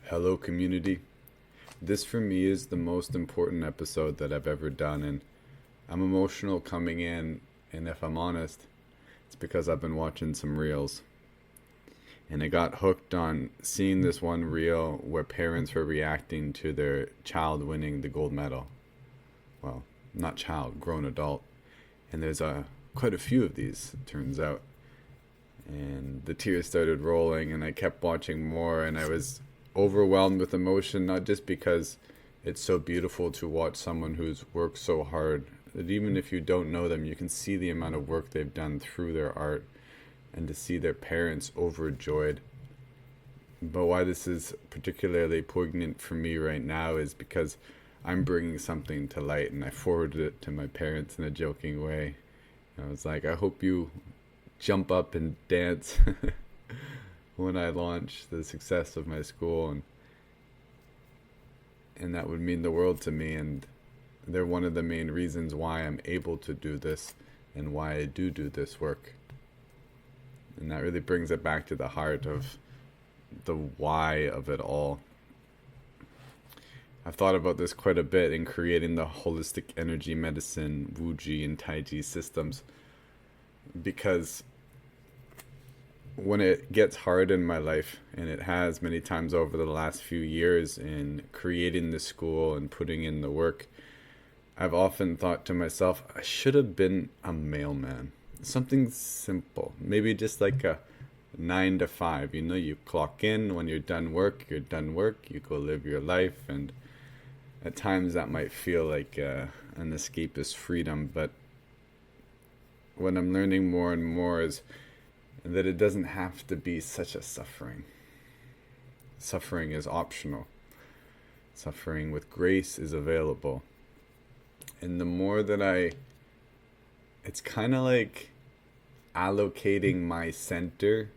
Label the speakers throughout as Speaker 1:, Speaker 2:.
Speaker 1: Hello, community. This for me is the most important episode that I've ever done, and I'm emotional coming in. And if I'm honest, it's because I've been watching some reels. And I got hooked on seeing this one reel where parents were reacting to their child winning the gold medal. Well, not child, grown adult. And there's quite a few of these, it turns out. And the tears started rolling, and I kept watching more, and I was overwhelmed with emotion, not just because it's so beautiful to watch someone who's worked so hard that even if you don't know them, you can see the amount of work they've done through their art, and to see their parents overjoyed. But why this is particularly poignant for me right now is because I'm bringing something to light, and I forwarded it to my parents in a joking way. I was like, I hope you jump up and dance when I launch the success of my school, and that would mean the world to me, and they're one of the main reasons why I'm able to do this and why I do this work. And that really brings it back to the heart of the why of it all. I've thought about this quite a bit in creating the holistic energy medicine, Wuji, and Taiji systems, because when it gets hard in my life, and it has many times over the last few years in creating the school and putting in the work, I've often thought to myself, I should have been a mailman. Something simple, maybe just like a 9 to 5. You clock in when you're done work, you go live your life, and at times that might feel like an escapist freedom, but what I'm learning more and more is that it doesn't have to be such a suffering. Suffering is optional. Suffering with grace is available. And the more that it's kind of like allocating my center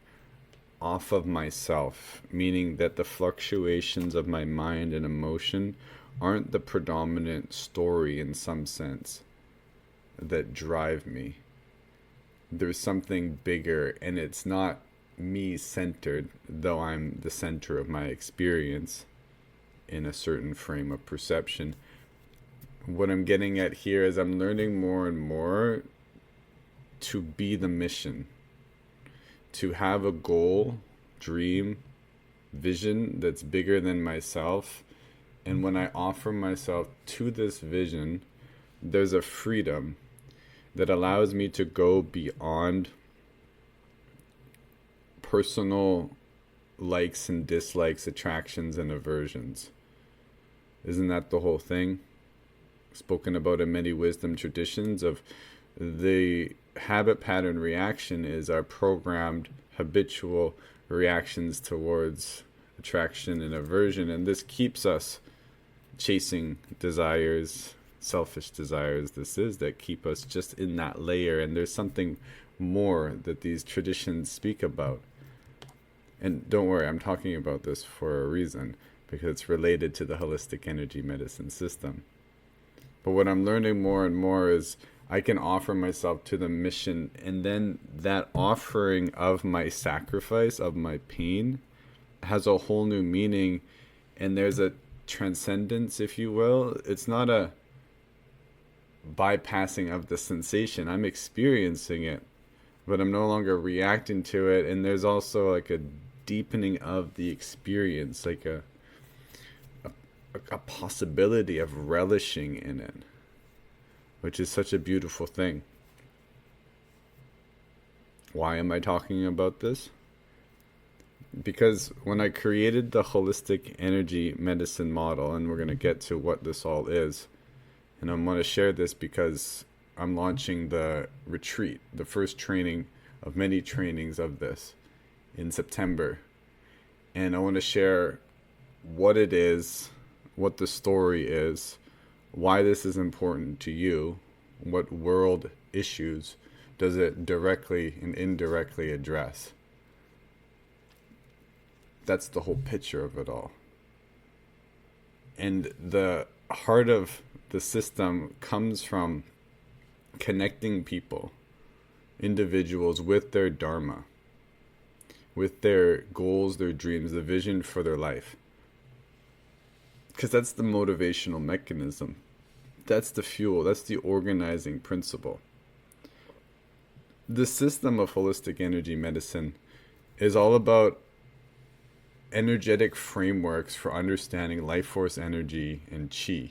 Speaker 1: off of myself, meaning that the fluctuations of my mind and emotion aren't the predominant story in some sense that drive me. There's something bigger, and it's not me centered, though I'm the center of my experience in a certain frame of perception. What I'm getting at here is I'm learning more and more to be the mission, to have a goal, dream, vision that's bigger than myself. And when I offer myself to this vision, there's a freedom that allows me to go beyond personal likes and dislikes, attractions and aversions. Isn't that the whole thing? Spoken about in many wisdom traditions of the habit pattern reaction is our programmed habitual reactions towards attraction and aversion, and this keeps us chasing desires, selfish desires that keep us just in that layer. And there's something more that these traditions speak about, and don't worry, I'm talking about this for a reason, because it's related to the holistic energy medicine system. But what I'm learning more and more is I can offer myself to the mission, and then that offering of my sacrifice, of my pain, has a whole new meaning, and there's a transcendence, if you will. It's not a bypassing of the sensation. I'm experiencing it, but I'm no longer reacting to it, and there's also like a deepening of the experience, like a possibility of relishing in it, which is such a beautiful thing. Why am I talking about this? Because when I created the holistic energy medicine model, and we're going to get to what this all is, and I'm going to share this because I'm launching the retreat, the first training of many trainings of this in September. And I want to share what it is, what the story is, why this is important to you, what world issues does it directly and indirectly address. That's the whole picture of it all. And the heart of the system comes from connecting people, individuals, with their dharma, with their goals, their dreams, the vision for their life. Because that's the motivational mechanism. That's the fuel. That's the organizing principle. The system of holistic energy medicine is all about energetic frameworks for understanding life force energy and chi.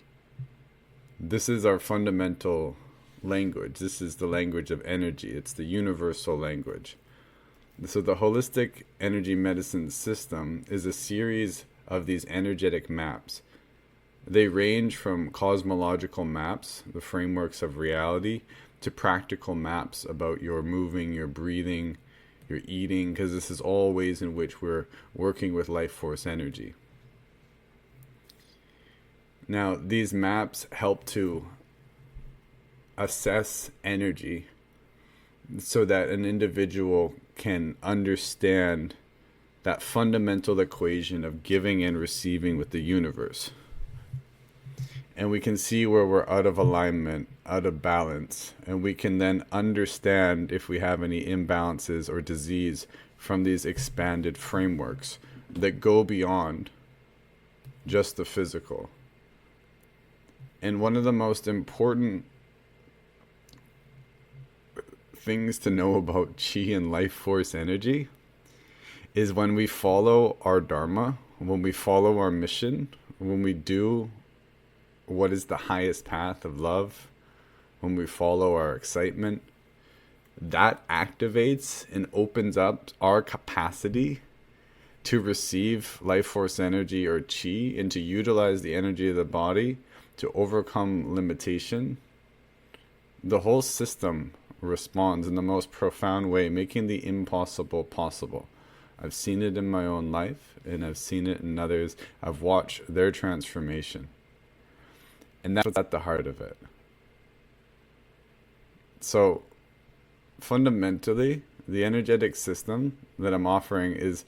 Speaker 1: This is our fundamental language. This is the language of energy. It's the universal language. So the holistic energy medicine system is a series of these energetic maps. They range from cosmological maps, the frameworks of reality, to practical maps about your moving, your breathing, your eating, because this is all ways in which we're working with life force energy. Now, these maps help to assess energy so that an individual can understand that fundamental equation of giving and receiving with the universe. And we can see where we're out of alignment, out of balance, and we can then understand if we have any imbalances or disease from these expanded frameworks that go beyond just the physical. And one of the most important things to know about chi and life force energy is when we follow our dharma, when we follow our mission, when we do what is the highest path of love, when we follow our excitement, that activates and opens up our capacity to receive life force energy or chi and to utilize the energy of the body to overcome limitation. The whole system responds in the most profound way, making the impossible possible. I've seen it in my own life, and I've seen it in others. I've watched their transformation. And that's what's at the heart of it. So, fundamentally, the energetic system that I'm offering is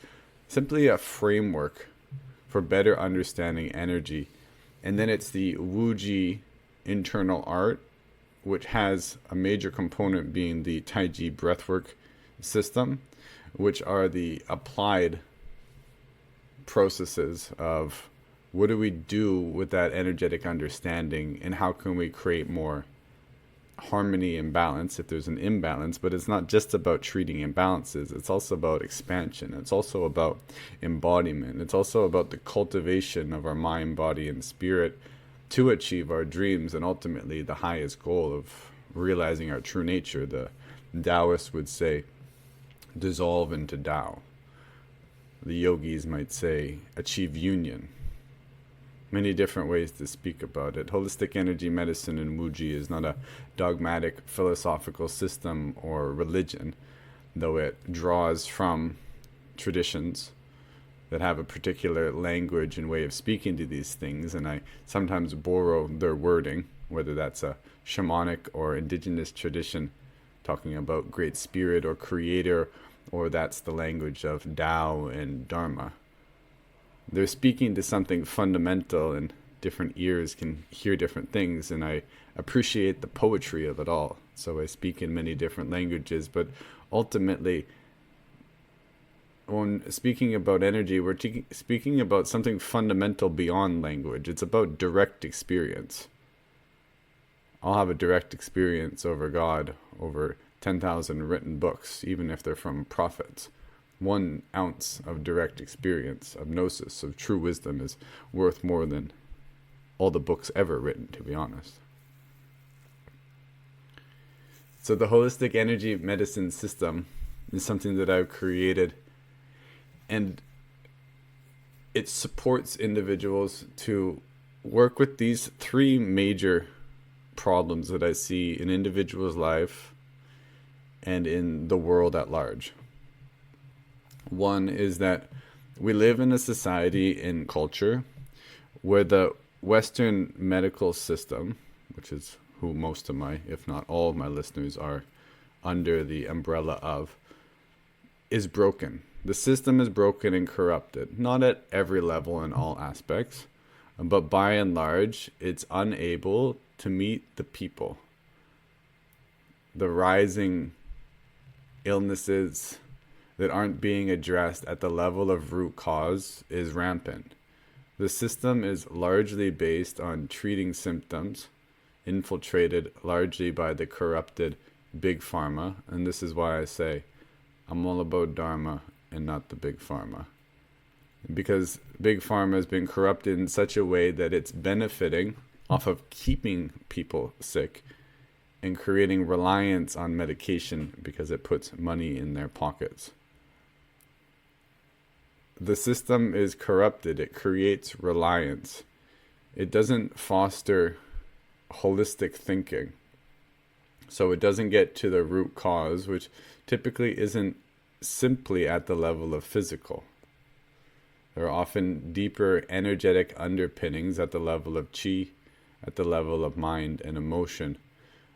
Speaker 1: simply a framework for better understanding energy. And then it's the Wuji internal art, which has a major component being the Taiji breathwork system, which are the applied processes of what do we do with that energetic understanding and how can we create more harmony and balance if there's an imbalance. But it's not just about treating imbalances, it's also about expansion, it's also about embodiment, it's also about the cultivation of our mind, body, and spirit to achieve our dreams and ultimately the highest goal of realizing our true nature. The Taoists would say dissolve into Tao. The yogis might say achieve union. Many different ways to speak about it. Holistic energy medicine in Wuji is not a dogmatic philosophical system or religion, though it draws from traditions that have a particular language and way of speaking to these things, and I sometimes borrow their wording, whether that's a shamanic or indigenous tradition talking about great spirit or creator, or that's the language of Tao and Dharma. They're speaking to something fundamental, and different ears can hear different things, and I appreciate the poetry of it all. So I speak in many different languages, but ultimately, when speaking about energy, we're speaking about something fundamental beyond language. It's about direct experience. I'll have a direct experience over God, over 10,000 written books, even if they're from prophets. 1 ounce of direct experience, of gnosis, of true wisdom is worth more than all the books ever written, to be honest. So the holistic energy medicine system is something that I've created, and it supports individuals to work with these 3 major problems that I see in individuals' life and in the world at large. One is that we live in a society and culture where the Western medical system, which is who most of my, if not all of my listeners are under the umbrella of, is broken. The system is broken and corrupted, not at every level in all aspects, but by and large, it's unable to meet the people. The rising illnesses that aren't being addressed at the level of root cause is rampant. The system is largely based on treating symptoms, infiltrated largely by the corrupted big pharma. And this is why I say I'm all about Dharma and not the big pharma. Because big pharma has been corrupted in such a way that it's benefiting off of keeping people sick and creating reliance on medication because it puts money in their pockets. The system is corrupted. It creates reliance. It doesn't foster holistic thinking. So it doesn't get to the root cause, which typically isn't simply at the level of physical. There are often deeper energetic underpinnings at the level of chi, at the level of mind and emotion,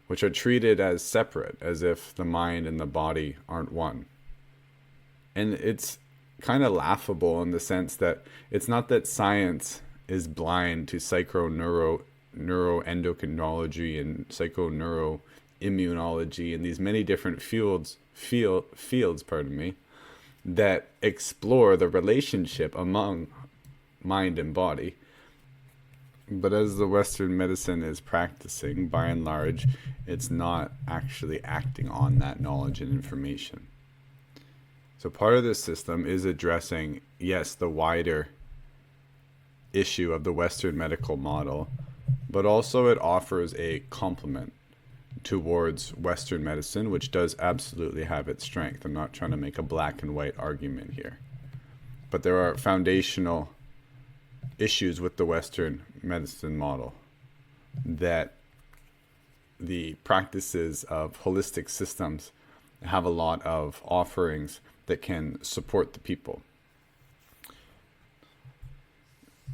Speaker 1: which are treated as separate, as if the mind and the body aren't one. And it's kind of laughable in the sense that it's not that science is blind to neuroendocrinology and psychoneuroimmunology and these many different fields, that explore the relationship among mind and body. But as the Western medicine is practicing, by and large, it's not actually acting on that knowledge and information. So part of this system is addressing, yes, the wider issue of the Western medical model, but also it offers a complement towards Western medicine, which does absolutely have its strength. I'm not trying to make a black and white argument here. But there are foundational issues with the Western medicine model that the practices of holistic systems have a lot of offerings that can support the people.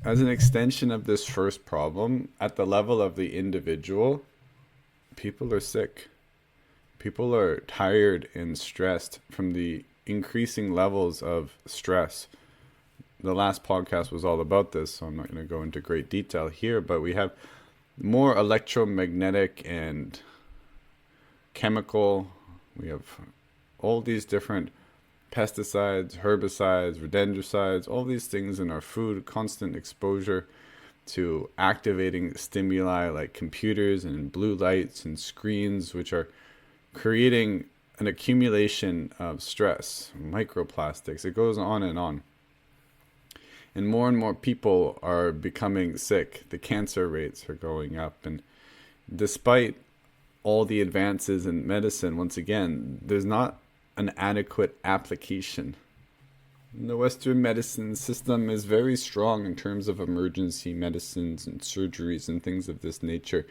Speaker 1: As an extension of this first problem, at the level of the individual, people are sick. People are tired and stressed from the increasing levels of stress. The last podcast was all about this, so I'm not going to go into great detail here, but we have more electromagnetic and chemical. We have all these different pesticides, herbicides, rodenticides, all these things in our food, constant exposure to activating stimuli like computers and blue lights and screens, which are creating an accumulation of stress, microplastics. It goes on and on. And more people are becoming sick. The cancer rates are going up. And despite all the advances in medicine, once again, there's not an adequate application. The Western medicine system is very strong in terms of emergency medicines and surgeries and things of this nature,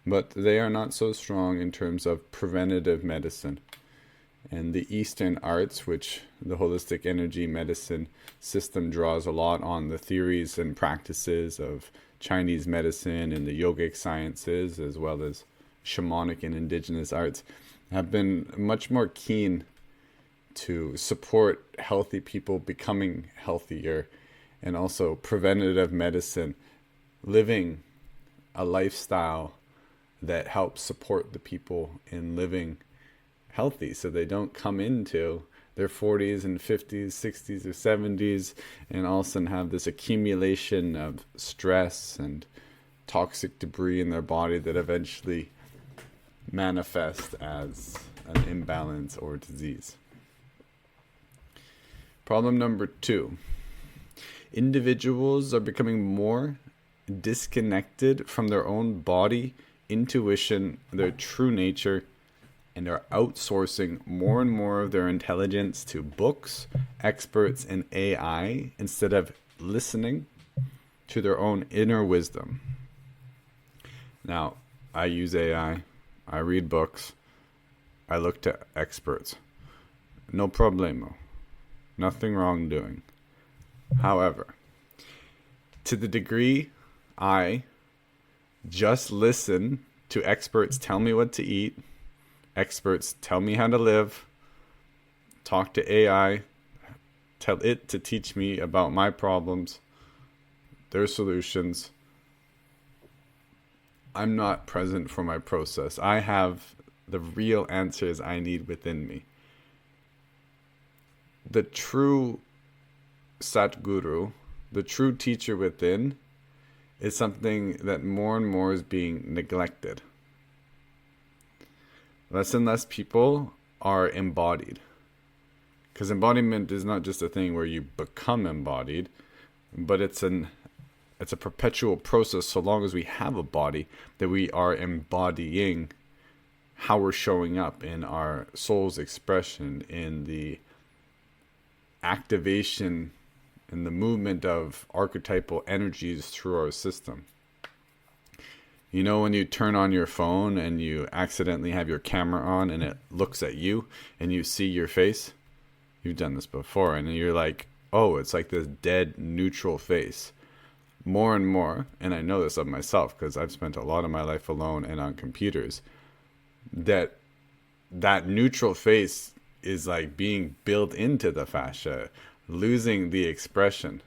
Speaker 1: but they are not so strong in terms of preventative medicine. And the Eastern arts, which the holistic energy medicine system draws a lot on the theories and practices of Chinese medicine and the yogic sciences, as well as shamanic and indigenous arts, have been much more keen to support healthy people becoming healthier, and also preventative medicine, living a lifestyle that helps support the people in living healthy so they don't come into their 40s and 50s, 60s or 70s and all of a sudden have this accumulation of stress and toxic debris in their body that eventually manifest as an imbalance or disease. Problem number 2. Individuals are becoming more disconnected from their own body, intuition, their true nature, and are outsourcing more and more of their intelligence to books, experts, and AI instead of listening to their own inner wisdom. Now, I use AI, I read books, I look to experts. No problemo. Nothing wrong doing. However, to the degree I just listen to experts tell me what to eat, experts tell me how to live, talk to AI, tell it to teach me about my problems, their solutions, I'm not present for my process. I have the real answers I need within me. The true Satguru, the true teacher within is something that more and more is being neglected. Less and less people are embodied. Because embodiment is not just a thing where you become embodied, but it's a perpetual process so long as we have a body that we are embodying how we're showing up in our soul's expression, in the activation and the movement of archetypal energies through our system. You know, when you turn on your phone and you accidentally have your camera on and it looks at you and you see your face? You've done this before, and you're like, oh, it's like this dead, neutral face. More and more, and I know this of myself because I've spent a lot of my life alone and on computers, that neutral face is like being built into the fascia, losing the expression.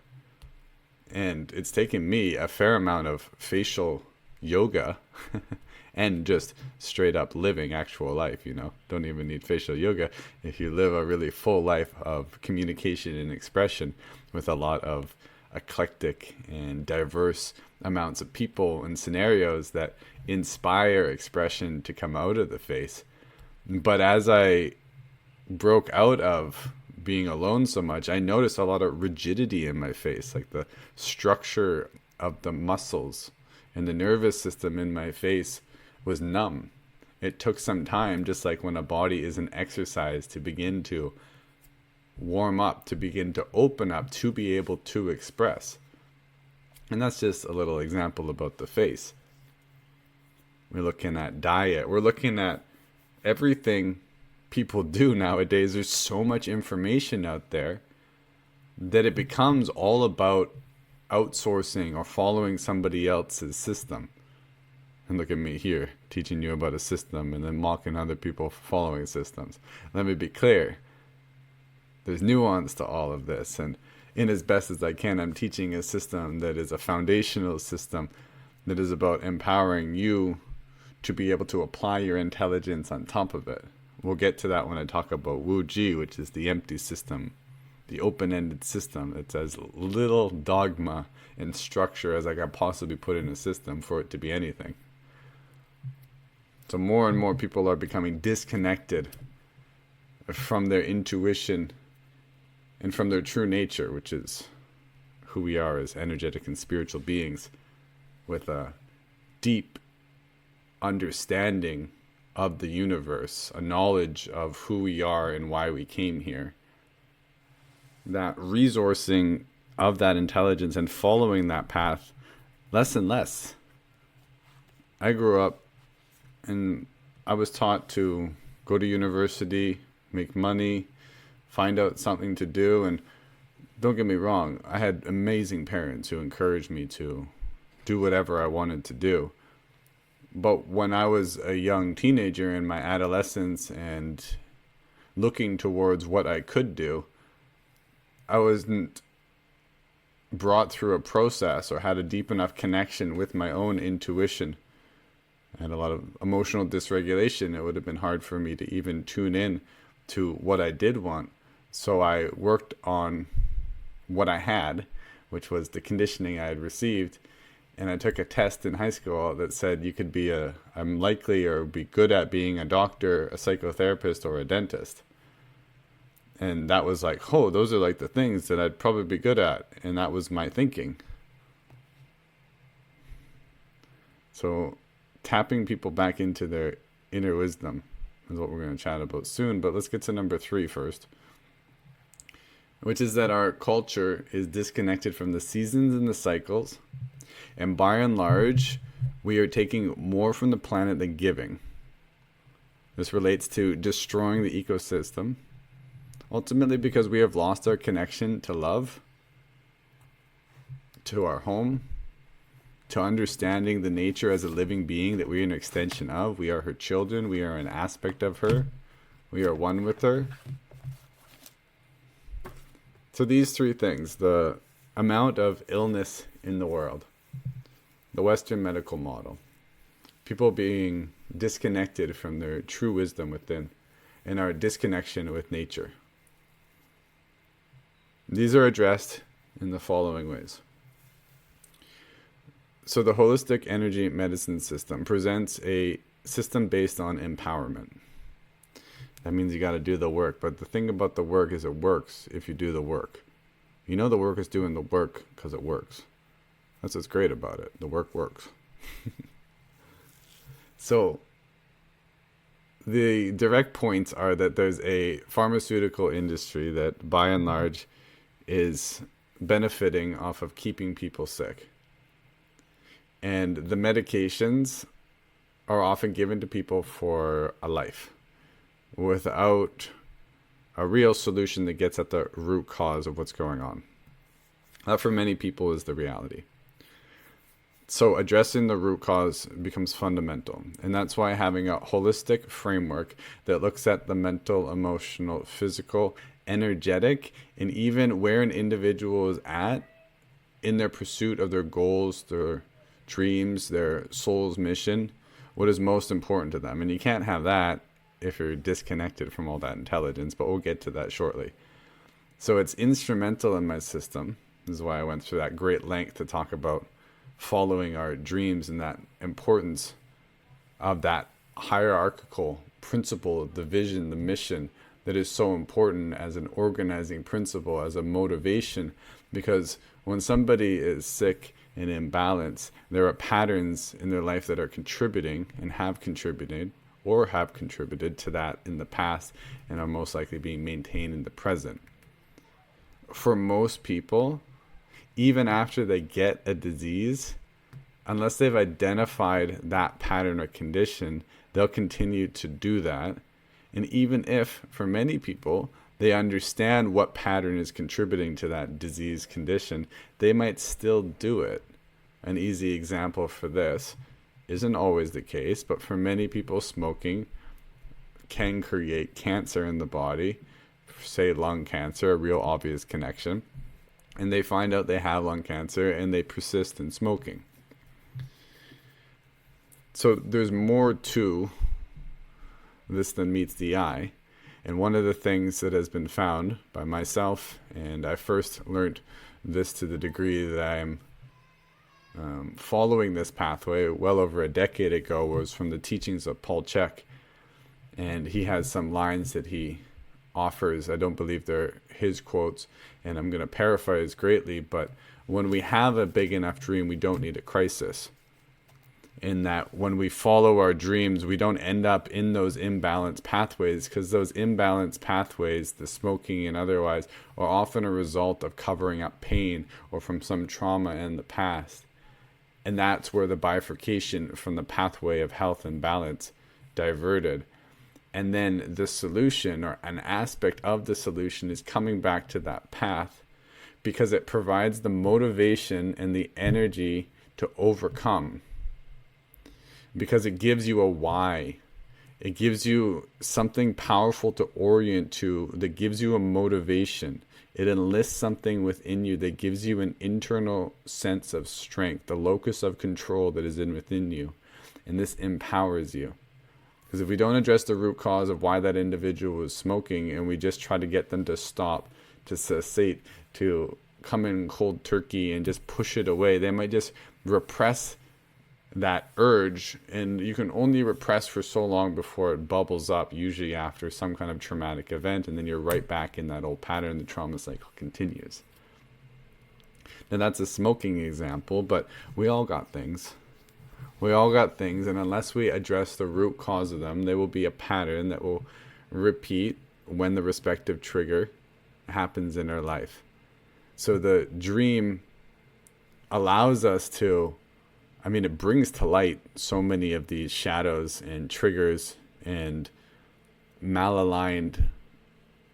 Speaker 1: And it's taken me a fair amount of facial yoga and just straight up living actual life, you know. Don't even need facial yoga if you live a really full life of communication and expression with a lot of eclectic and diverse amounts of people and scenarios that inspire expression to come out of the face. But as I broke out of being alone so much, I noticed a lot of rigidity in my face, like the structure of the muscles and the nervous system in my face was numb. It took some time, just like when a body is an exercise, to begin to warm up, to begin to open up, to be able to express. And that's just a little example about the face. We're looking at diet. We're looking at everything people do nowadays. There's so much information out there that it becomes all about outsourcing or following somebody else's system. And look at me here, teaching you about a system and then mocking other people for following systems. Let me be clear. There's nuance to all of this. And in as best as I can, I'm teaching a system that is a foundational system that is about empowering you to be able to apply your intelligence on top of it. We'll get to that when I talk about Wu Ji, which is the empty system, the open-ended system. It's as little dogma and structure as I can possibly put in a system for it to be anything. So more and more people are becoming disconnected from their intuition and from their true nature, which is who we are as energetic and spiritual beings with a deep understanding of the universe, a knowledge of who we are and why we came here. That resourcing of that intelligence and following that path less and less. I grew up and I was taught to go to university, make money, find out something to do. And don't get me wrong, I had amazing parents who encouraged me to do whatever I wanted to do. But when I was a young teenager in my adolescence and looking towards what I could do, I wasn't brought through a process or had a deep enough connection with my own intuition. I had a lot of emotional dysregulation. It would have been hard for me to even tune in to what I did want. So I worked on what I had, which was the conditioning I had received. And I took a test in high school that said you could be I'm likely or be good at being a doctor, a psychotherapist, or a dentist. And that was like, oh, those are like the things that I'd probably be good at. And that was my thinking. So tapping people back into their inner wisdom is what we're going to chat about soon. But let's get to number 3 first, which is that our culture is disconnected from the seasons and the cycles. And by and large, we are taking more from the planet than giving. This relates to destroying the ecosystem, ultimately because we have lost our connection to love, to our home, to understanding the nature as a living being that we are an extension of. We are her children. We are an aspect of her. We are one with her. So these 3 things, the amount of illness in the world, the Western medical model, people being disconnected from their true wisdom within, and our disconnection with nature. These are addressed in the following ways. So the holistic energy medicine system presents a system based on empowerment. That means you got to do the work. But the thing about the work is it works if you do the work. You know the work is doing the work because it works. That's what's great about it. The work works. So the direct points are that there's a pharmaceutical industry that by and large is benefiting off of keeping people sick. And the medications are often given to people for a life without a real solution that gets at the root cause of what's going on. That for many people is the reality. So addressing the root cause becomes fundamental. And that's why having a holistic framework that looks at the mental, emotional, physical, energetic, and even where an individual is at in their pursuit of their goals, their dreams, their soul's mission, what is most important to them. And you can't have that if you're disconnected from all that intelligence, but we'll get to that shortly. So it's instrumental in my system. This is why I went through that great length to talk about following our dreams and that importance of that hierarchical principle, the vision, the mission that is so important as an organizing principle, as a motivation. Because when somebody is sick and imbalanced, there are patterns in their life that are contributing and have contributed or have contributed to that in the past and are most likely being maintained in the present. For most people, even after they get a disease, unless they've identified that pattern or condition, they'll continue to do that. And even if, for many people, they understand what pattern is contributing to that disease condition, they might still do it. An easy example for this isn't always the case, but for many people, smoking can create cancer in the body, say lung cancer, a real obvious connection. And they find out they have lung cancer and they persist in smoking. So there's more to this than meets the eye. And one of the things that has been found by myself, and I first learned this to the degree that I'm following this pathway well over a decade ago, was from the teachings of Paul Chek. And he has some lines that he offers. I don't believe they're his quotes, and I'm going to paraphrase greatly, but when we have a big enough dream, we don't need a crisis. In that when we follow our dreams, we don't end up in those imbalanced pathways, because those imbalanced pathways, the smoking and otherwise, are often a result of covering up pain or from some trauma in the past. And that's where the bifurcation from the pathway of health and balance diverted. And then the solution, or an aspect of the solution, is coming back to that path, because it provides the motivation and the energy to overcome. Because it gives you a why. It gives you something powerful to orient to, that gives you a motivation. It enlists something within you that gives you an internal sense of strength, the locus of control that is within you. And this empowers you. Because if we don't address the root cause of why that individual is smoking, and we just try to get them to stop, to cessate, to come in cold turkey and just push it away, they might just repress that urge. And you can only repress for so long before it bubbles up, usually after some kind of traumatic event, and then you're right back in that old pattern. The trauma cycle continues. Now that's a smoking example, but we all got things. We all got things, and unless we address the root cause of them, there will be a pattern that will repeat when the respective trigger happens in our life. So the dream allows us to, it brings to light so many of these shadows and triggers and malaligned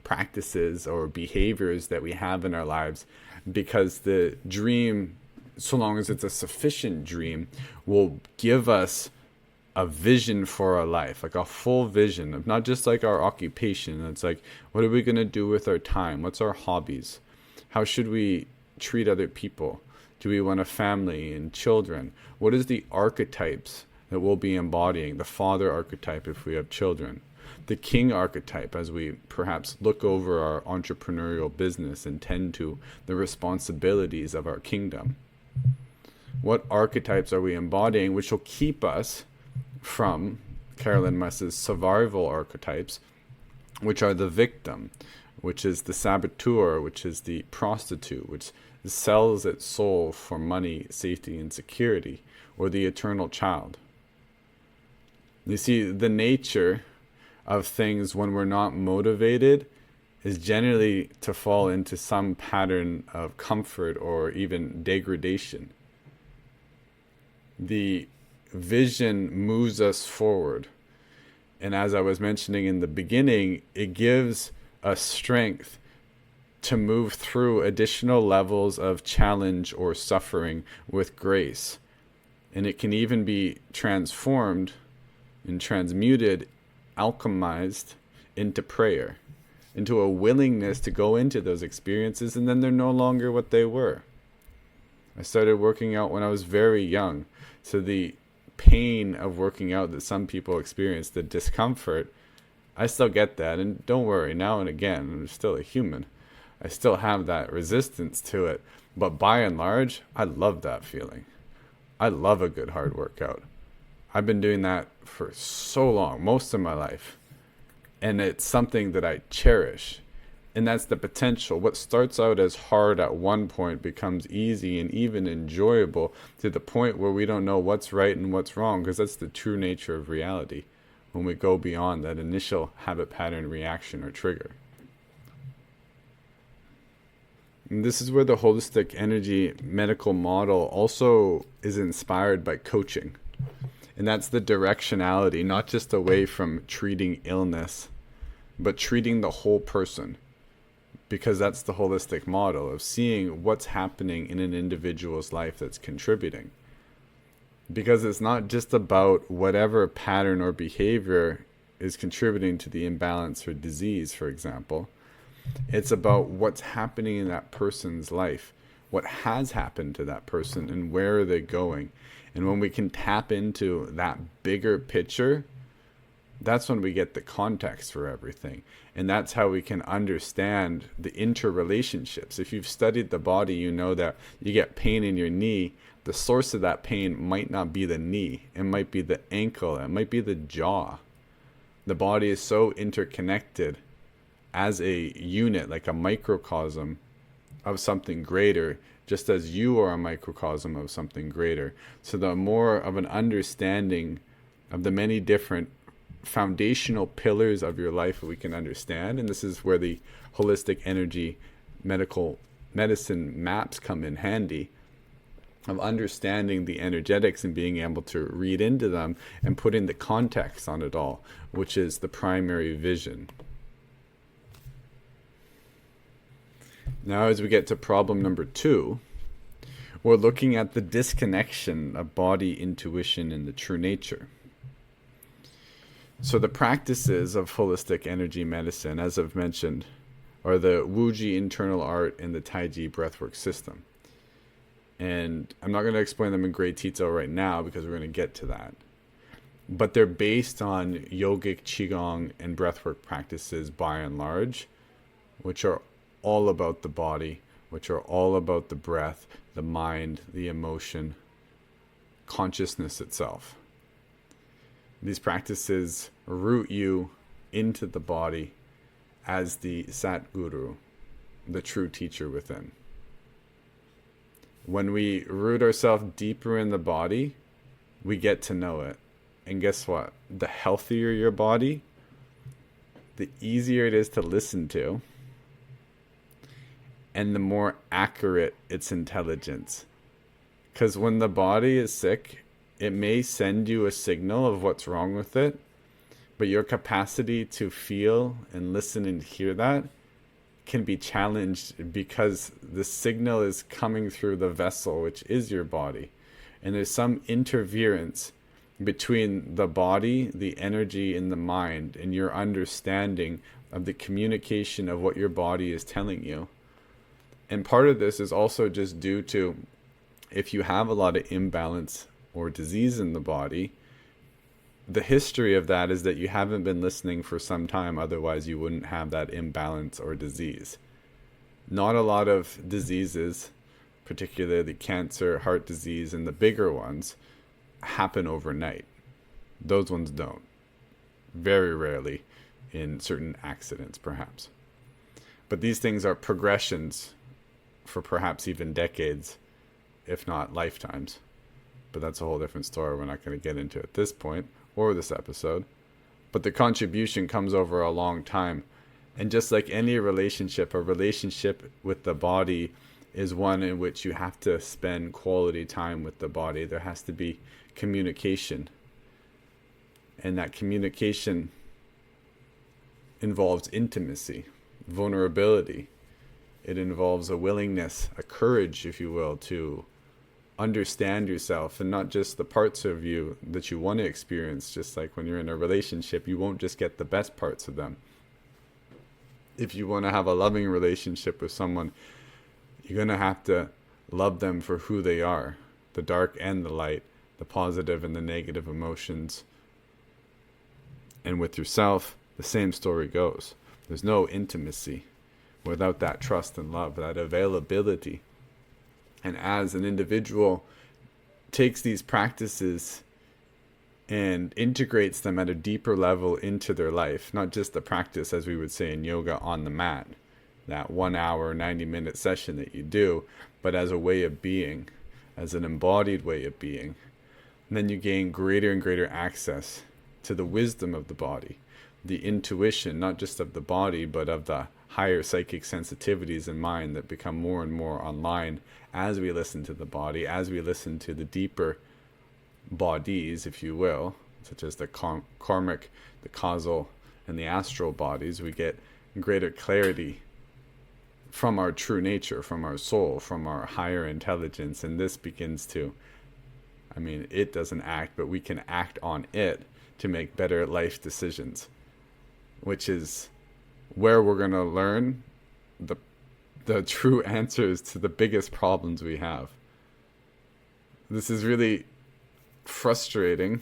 Speaker 1: practices or behaviors that we have in our lives, because the dream, so long as it's a sufficient dream, will give us a vision for our life, like a full vision of not just like our occupation. It's like, what are we going to do with our time? What's our hobbies? How should we treat other people? Do we want a family and children? What is the archetypes that we'll be embodying? The father archetype if we have children. the king archetype as we perhaps look over our entrepreneurial business and tend to the responsibilities of our kingdom? What archetypes are we embodying which will keep us from Caroline Myss's survival archetypes, which are the victim, which is the saboteur, which is the prostitute, which sells its soul for money, safety, and security, or the eternal child? You see, the nature of things when we're not motivated is generally to fall into some pattern of comfort or even degradation. The vision moves us forward. And as I was mentioning in the beginning, it gives us strength to move through additional levels of challenge or suffering with grace. And it can even be transformed and transmuted, alchemized into prayer, into a willingness to go into those experiences, and then they're no longer what they were. I started working out when I was very young. So the pain of working out that some people experience, the discomfort, I still get that. And don't worry, now and again, I'm still a human. I still have that resistance to it. But by and large, I love that feeling. I love a good hard workout. I've been doing that for so long, most of my life. And it's something that I cherish. And that's the potential. What starts out as hard at one point becomes easy and even enjoyable to the point where we don't know what's right and what's wrong, because that's the true nature of reality when we go beyond that initial habit pattern reaction or trigger. And this is where the holistic energy medical model also is inspired by coaching. And that's the directionality, not just away from treating illness, but treating the whole person. Because that's the holistic model of seeing what's happening in an individual's life that's contributing. Because it's not just about whatever pattern or behavior is contributing to the imbalance or disease, for example. It's about what's happening in that person's life, what has happened to that person, and where are they going. And when we can tap into that bigger picture, that's when we get the context for everything. And that's how we can understand the interrelationships. If you've studied the body, you know that you get pain in your knee. The source of that pain might not be the knee. It might be the ankle. It might be the jaw. The body is so interconnected as a unit, like a microcosm of something greater, just as you are a microcosm of something greater. So the more of an understanding of the many different foundational pillars of your life that we can understand, and this is where the holistic energy medicine maps come in handy, of understanding the energetics and being able to read into them and putting the context on it all, which is the primary vision. Now, as we get to problem number 2, we're looking at the disconnection of body, intuition, and the true nature. So the practices of holistic energy medicine, as I've mentioned, are the Wuji internal art and the Taiji breathwork system. And I'm not going to explain them in great detail right now because we're going to get to that. But they're based on yogic qigong and breathwork practices by and large, which are all about the body, which are all about the breath, the mind, the emotion, consciousness itself. These practices root you into the body as the Satguru, the true teacher within. When we root ourselves deeper in the body, we get to know it. And guess what? The healthier your body, the easier it is to listen to, and the more accurate its intelligence. Because when the body is sick, it may send you a signal of what's wrong with it, but your capacity to feel and listen and hear that can be challenged because the signal is coming through the vessel, which is your body. And there's some interference between the body, the energy, and the mind, and your understanding of the communication of what your body is telling you. And part of this is also just due to, if you have a lot of imbalance or disease in the body, the history of that is that you haven't been listening for some time, otherwise you wouldn't have that imbalance or disease. Not a lot of diseases, particularly cancer, heart disease, and the bigger ones, happen overnight. Those ones don't. Very rarely, in certain accidents perhaps. But these things are progressions for perhaps even decades, if not lifetimes. But that's a whole different story we're not going to get into at this point or this episode. But the contribution comes over a long time. And just like any relationship, a relationship with the body is one in which you have to spend quality time with the body. There has to be communication. And that communication involves intimacy, vulnerability. It involves a willingness, a courage, if you will, to understand yourself, and not just the parts of you that you want to experience. Just like when you're in a relationship, you won't just get the best parts of them. If you want to have a loving relationship with someone, you're going to have to love them for who they are, the dark and the light, the positive and the negative emotions. And with yourself, the same story goes. There's no intimacy without that trust and love, that availability. And as an individual takes these practices and integrates them at a deeper level into their life, not just the practice, as we would say in yoga, on the mat, that 1 hour, 90-minute session that you do, but as a way of being, as an embodied way of being, and then you gain greater and greater access to the wisdom of the body, the intuition, not just of the body, but of the higher psychic sensitivities in mind that become more and more online as we listen to the body, as we listen to the deeper bodies, if you will, such as the karmic, the causal, and the astral bodies. We get greater clarity from our true nature, from our soul, from our higher intelligence. And this begins to, it doesn't act, but we can act on it to make better life decisions, which is where we're going to learn the true answers to the biggest problems we have. This is really frustrating,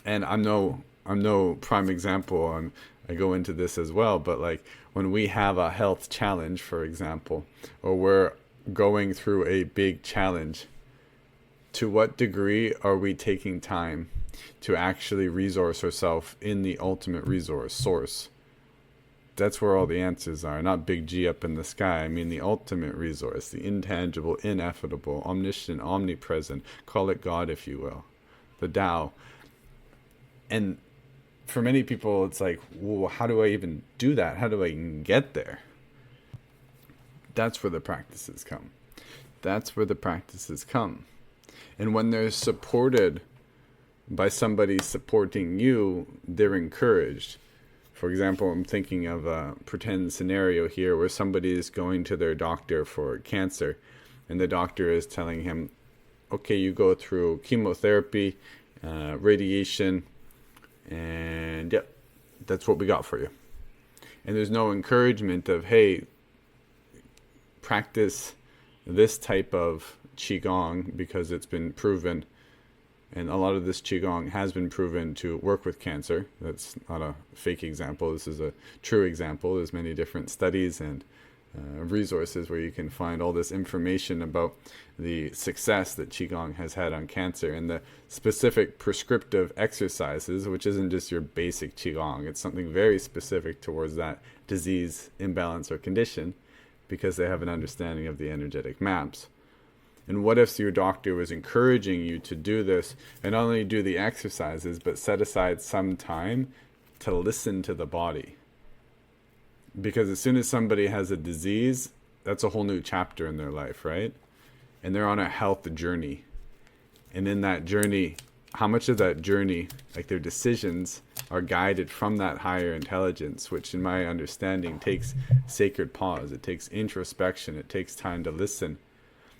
Speaker 1: and I'm no prime example, and I go into this as well, but like when we have a health challenge, for example, or we're going through a big challenge, to what degree are we taking time to actually resource ourselves in the ultimate resource source? That's where all the answers are, not big G up in the sky. The ultimate resource, the intangible, ineffable, omniscient, omnipresent, call it God if you will, the Tao. And for many people, it's like, well, how do I even do that? How do I even get there? That's where the practices come. That's where the practices come. And when they're supported by somebody supporting you, they're encouraged. For example, I'm thinking of a pretend scenario here where somebody is going to their doctor for cancer, and the doctor is telling him, okay, you go through chemotherapy, radiation, and yep, that's what we got for you. And there's no encouragement of, hey, practice this type of Qigong because it's been proven. And a lot of this Qigong has been proven to work with cancer. That's not a fake example. This is a true example. There's many different studies and resources where you can find all this information about the success that Qigong has had on cancer and the specific prescriptive exercises, which isn't just your basic Qigong. It's something very specific towards that disease, imbalance, or condition, because they have an understanding of the energetic maps. And what if your doctor was encouraging you to do this and not only do the exercises, but set aside some time to listen to the body? Because as soon as somebody has a disease, that's a whole new chapter in their life, right? And they're on a health journey. And in that journey, how much of that journey, like their decisions, are guided from that higher intelligence, which in my understanding takes sacred pause. It takes introspection. It takes time to listen.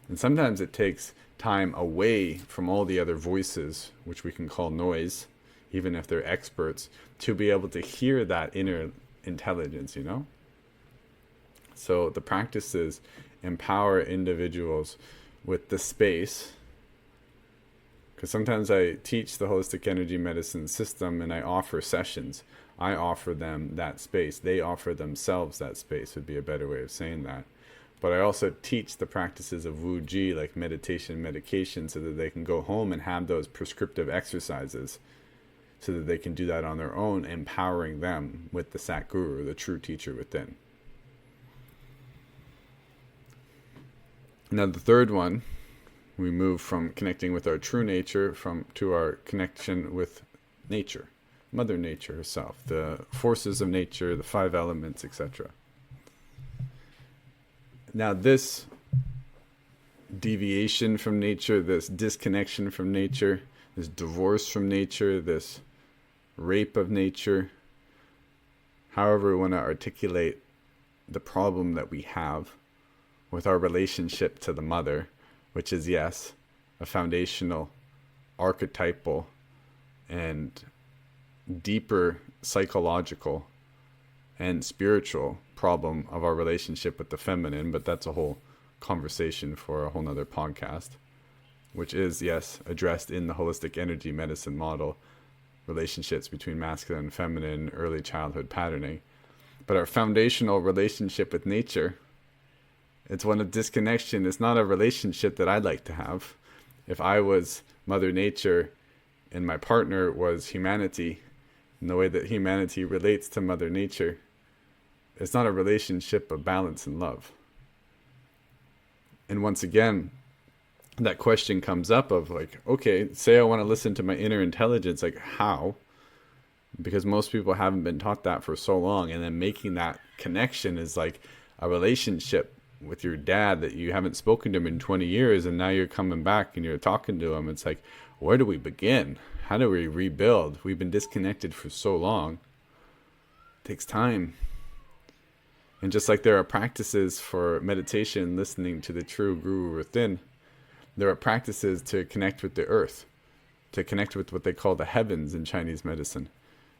Speaker 1: And sometimes it takes time away from all the other voices, which we can call noise, even if they're experts, to be able to hear that inner intelligence, So the practices empower individuals with the space, Because sometimes I teach the holistic energy medicine system and I offer sessions. I offer them that space. They offer themselves that space, would be a better way of saying that. But I also teach the practices of Wu Ji, like meditation, medication, so that they can go home and have those prescriptive exercises so that they can do that on their own, empowering them with the Sat Guru, the true teacher within. Now the third one, we move from connecting with our true nature to our connection with nature, Mother Nature herself, the forces of nature, the 5 elements, etc. Now this deviation from nature, this disconnection from nature, this divorce from nature, this rape of nature, however we want to articulate the problem that we have with our relationship to the mother, which is, yes, a foundational, archetypal, and deeper psychological and spiritual problem of our relationship with the feminine, but that's a whole conversation for a whole nother podcast, which is, yes, addressed in the holistic energy medicine model, relationships between masculine and feminine, early childhood patterning. But our foundational relationship with nature, it's one of disconnection. It's not a relationship that I'd like to have. If I was Mother Nature and my partner was humanity, and the way that humanity relates to Mother Nature, it's not a relationship of balance and love. And once again, that question comes up of like, okay, say I want to listen to my inner intelligence, like how? Because most people haven't been taught that for so long, and then making that connection is like a relationship with your dad that you haven't spoken to him in 20 years, and now you're coming back and you're talking to him. It's like, where do we begin? How do we rebuild? We've been disconnected for so long. It takes time. And just like there are practices for meditation, listening to the true guru within, there are practices to connect with the earth, to connect with what they call the heavens in Chinese medicine.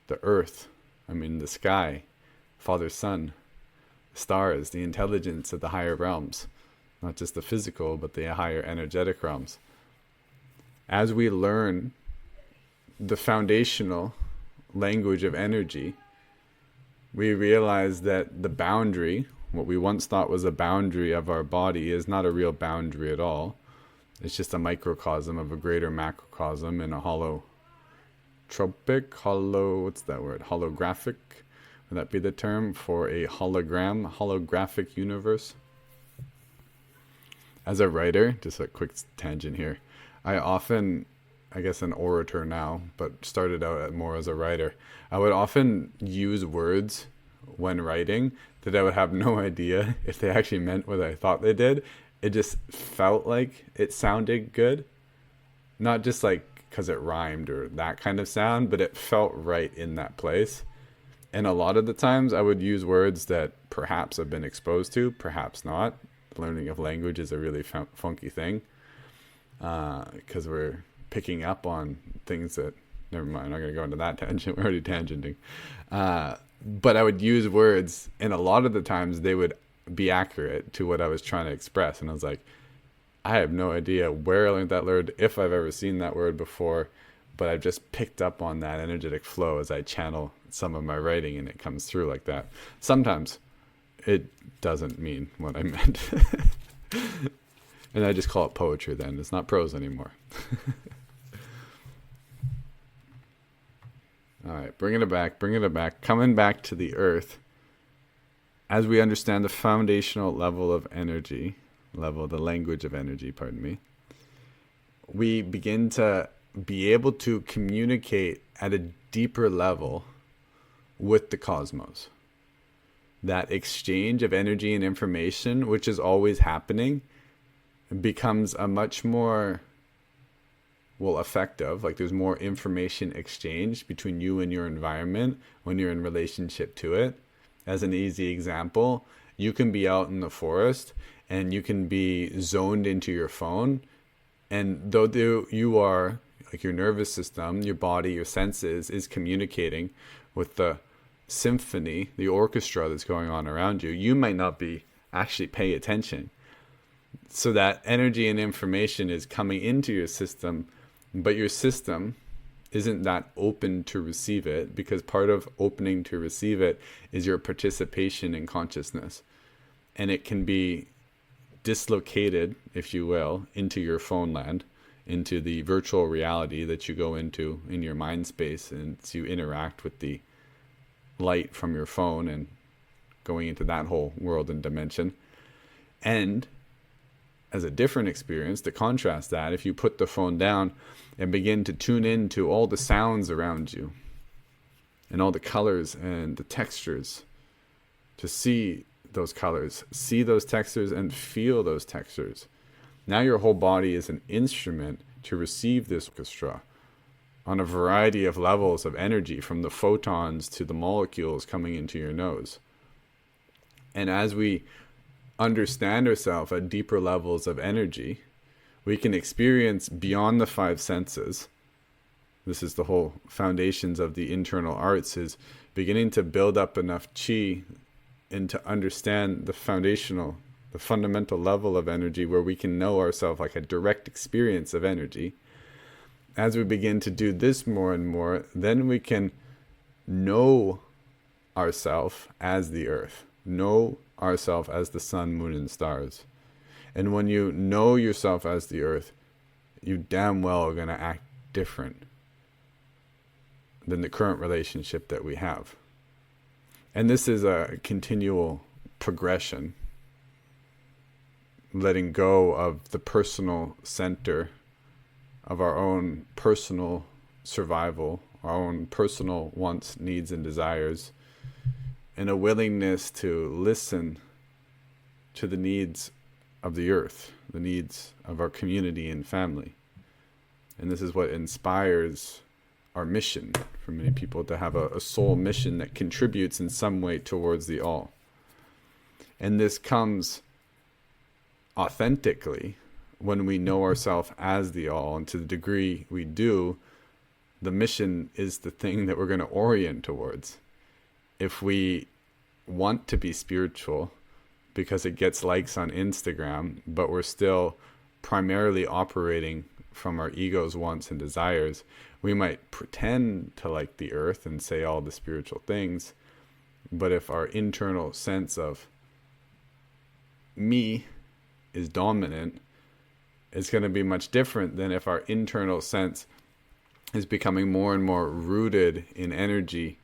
Speaker 1: The earth, the sky, Father Sun, stars, the intelligence of the higher realms, not just the physical, but the higher energetic realms. As we learn the foundational language of energy, we realize that the boundary, what we once thought was a boundary of our body, is not a real boundary at all. It's just a microcosm of a greater macrocosm in a holographic, would that be the term for a holographic universe? As a writer, just a quick tangent here, I often, I guess an orator now, but started out more as a writer, I would often use words when writing that I would have no idea if they actually meant what I thought they did. It just felt like it sounded good. Not just like because it rhymed or that kind of sound, but it felt right in that place. And a lot of the times I would use words that perhaps I've been exposed to, perhaps not. Learning of language is a really funky thing because we're picking up on things that, never mind, I'm not going to go into that tangent. We're already tangenting. But I would use words, and a lot of the times they would be accurate to what I was trying to express. And I was like, I have no idea where I learned that word, if I've ever seen that word before, but I've just picked up on that energetic flow as I channel some of my writing, and it comes through like that. Sometimes it doesn't mean what I meant. And I just call it poetry then. It's not prose anymore. All right, bringing it back, coming back to the earth. As we understand the foundational level of energy, the language of energy, we begin to be able to communicate at a deeper level with the cosmos. That exchange of energy and information, which is always happening, becomes a much more effective, like there's more information exchange between you and your environment when you're in relationship to it. As an easy example, you can be out in the forest and you can be zoned into your phone, and though you are, like your nervous system, your body, your senses is communicating with the symphony, the orchestra that's going on around you, you might not be actually paying attention. So that energy and information is coming into your system but your system isn't that open to receive it, because part of opening to receive it is your participation in consciousness. And it can be dislocated, if you will, into your phone land, into the virtual reality that you go into in your mind space, and you interact with the light from your phone and going into that whole world and dimension. And as a different experience, to contrast that, if you put the phone down and begin to tune into all the sounds around you and all the colors and the textures, to see those colors, see those textures, and feel those textures. Now your whole body is an instrument to receive this orchestra on a variety of levels of energy, from the photons to the molecules coming into your nose. And as we understand ourselves at deeper levels of energy, we can experience beyond the five senses. This is the whole foundations of the internal arts, is beginning to build up enough chi and to understand the fundamental level of energy, where we can know ourselves like a direct experience of energy. As we begin to do this more and more, then we can know ourselves as the earth, know ourselves as the sun, moon, and stars. And when you know yourself as the earth, you damn well are going to act different than the current relationship that we have. And this is a continual progression, letting go of the personal center of our own personal survival, our own personal wants, needs, and desires, and a willingness to listen to the needs of the earth, the needs of our community and family. And this is what inspires our mission for many people, to have a soul mission that contributes in some way towards the all. And this comes authentically when we know ourselves as the all, and to the degree we do, the mission is the thing that we're going to orient towards. If we want to be spiritual because it gets likes on Instagram, but we're still primarily operating from our ego's wants and desires, we might pretend to like the earth and say all the spiritual things, but if our internal sense of me is dominant, it's going to be much different than if our internal sense is becoming more and more rooted in energy,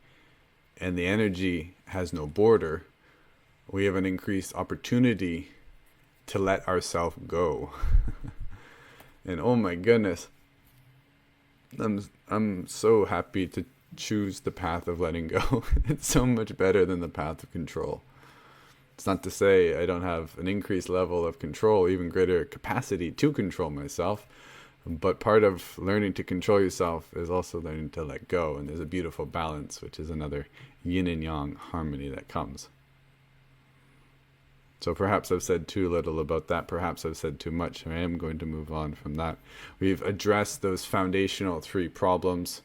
Speaker 1: and the energy has no border. We have an increased opportunity to let ourselves go. And oh my goodness, I'm so happy to choose the path of letting go. It's so much better than the path of control. It's not to say I don't have an increased level of control, even greater capacity to control myself, but part of learning to control yourself is also learning to let go, and there's a beautiful balance, which is another yin and yang harmony that comes. So perhaps I've said too little about that. Perhaps I've said too much. I am going to move on from that. We've addressed those foundational three problems.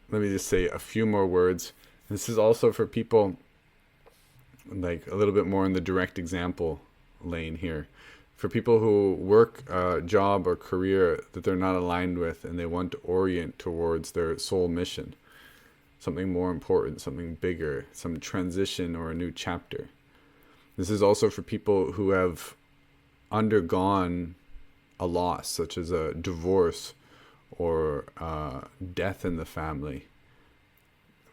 Speaker 1: Let me just say a few more words. This is also for people like a little bit more in the direct example lane here. For people who work a job or career that they're not aligned with, and they want to orient towards their soul mission, something more important, something bigger, some transition or a new chapter. This is also for people who have undergone a loss, such as a divorce or death in the family.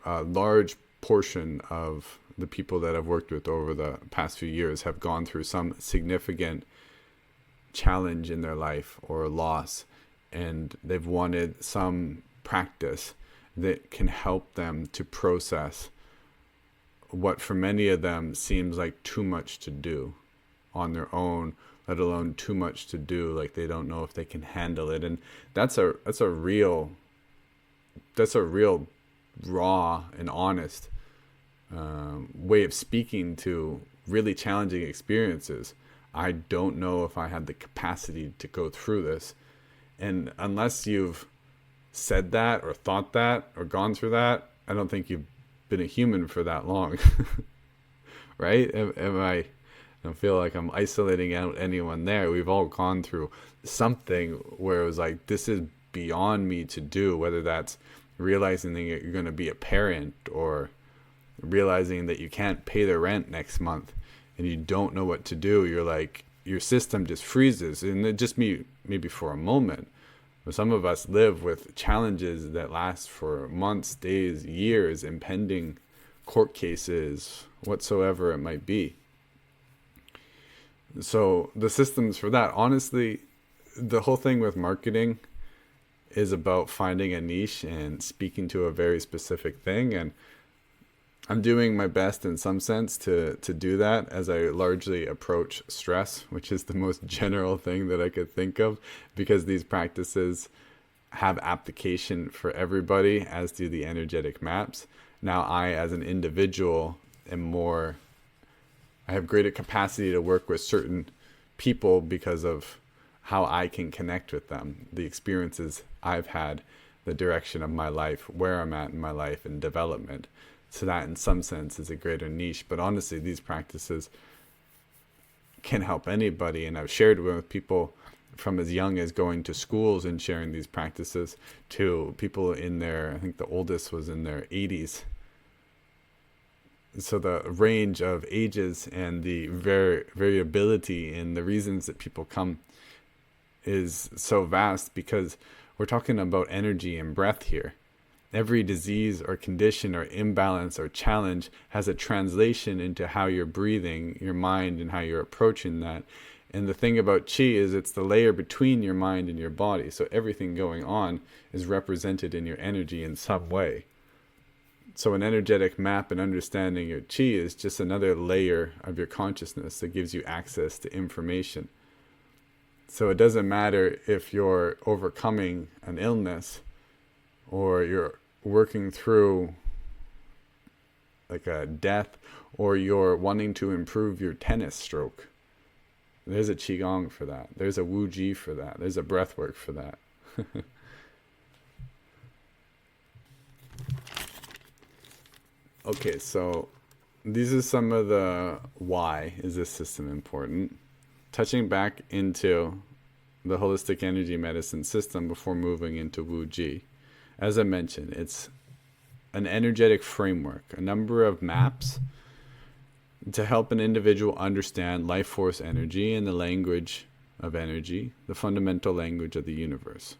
Speaker 1: A large portion of the people that I've worked with over the past few years have gone through some significant challenge in their life or loss, and they've wanted some practice that can help them to process what for many of them seems like too much to do on their own, let alone too much to do, like they don't know if they can handle it. And that's a real raw and honest way of speaking to really challenging experiences. I don't know if I had the capacity to go through this. And unless you've said that or thought that or gone through that, I don't think you've been a human for that long. Right? Am don't feel like I'm isolating out anyone there. We've all gone through something where it was like, this is beyond me to do, whether that's realizing that you're going to be a parent, or realizing that you can't pay the rent next month and you don't know what to do. You're like, your system just freezes, and it just maybe for a moment. But some of us live with challenges that last for months, days, years, impending court cases, whatsoever it might be. So the systems for that, honestly, the whole thing with marketing is about finding a niche and speaking to a very specific thing. And I'm doing my best in some sense to do that as I largely approach stress, which is the most general thing that I could think of, because these practices have application for everybody, as do the energetic maps. Now I, as an individual, I have greater capacity to work with certain people because of how I can connect with them, the experiences I've had, the direction of my life, where I'm at in my life and development. So that in some sense is a greater niche. But honestly, these practices can help anybody. And I've shared with people from as young as going to schools and sharing these practices to people in their, I think the oldest was in their 80s. So the range of ages and the variability in the reasons that people come is so vast, because we're talking about energy and breath here. Every disease or condition or imbalance or challenge has a translation into how you're breathing, your mind, and how you're approaching that. And the thing about Qi is it's the layer between your mind and your body. So everything going on is represented in your energy in some way. So an energetic map and understanding your Qi is just another layer of your consciousness that gives you access to information. So it doesn't matter if you're overcoming an illness, or you're working through like a death, or you're wanting to improve your tennis stroke. There's a Qigong for that. There's a Wu Ji for that. There's a breath work for that. Okay, so these are some of the why is this system important. Touching back into the holistic energy medicine system before moving into Wu Ji. As I mentioned, it's an energetic framework, a number of maps to help an individual understand life force energy and the language of energy, the fundamental language of the universe.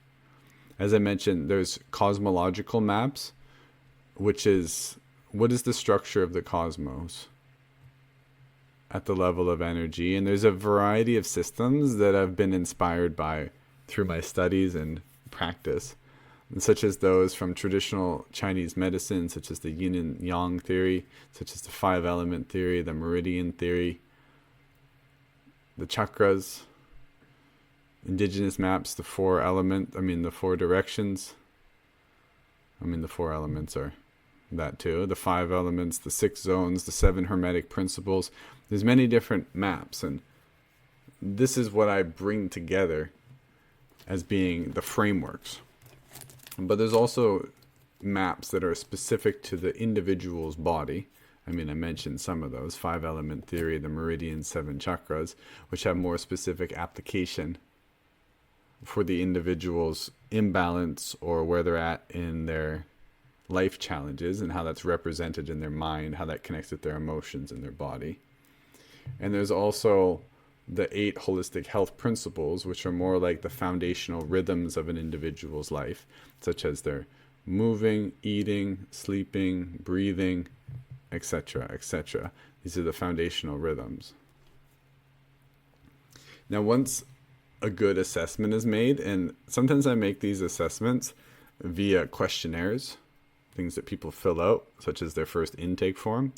Speaker 1: As I mentioned, there's cosmological maps, which is what is the structure of the cosmos at the level of energy. And there's a variety of systems that I've been inspired by through my studies and practice, such as those from traditional Chinese medicine, such as the yin and yang theory, such as the 5-element theory, the meridian theory, the chakras, indigenous maps, the 4 directions. The 4 elements are that too. The 5 elements, the 6 zones, the 7 hermetic principles. There's many different maps, and this is what I bring together as being the frameworks. But there's also maps that are specific to the individual's body. I mentioned some of those, 5-element theory, the meridian, 7 chakras, which have more specific application for the individual's imbalance or where they're at in their life challenges and how that's represented in their mind, how that connects with their emotions and their body. And there's also the 8 holistic health principles, which are more like the foundational rhythms of an individual's life, such as their moving, eating, sleeping, breathing, etc., etc. These are the foundational rhythms. Now, once a good assessment is made, and sometimes I make these assessments via questionnaires, things that people fill out, such as their first intake form.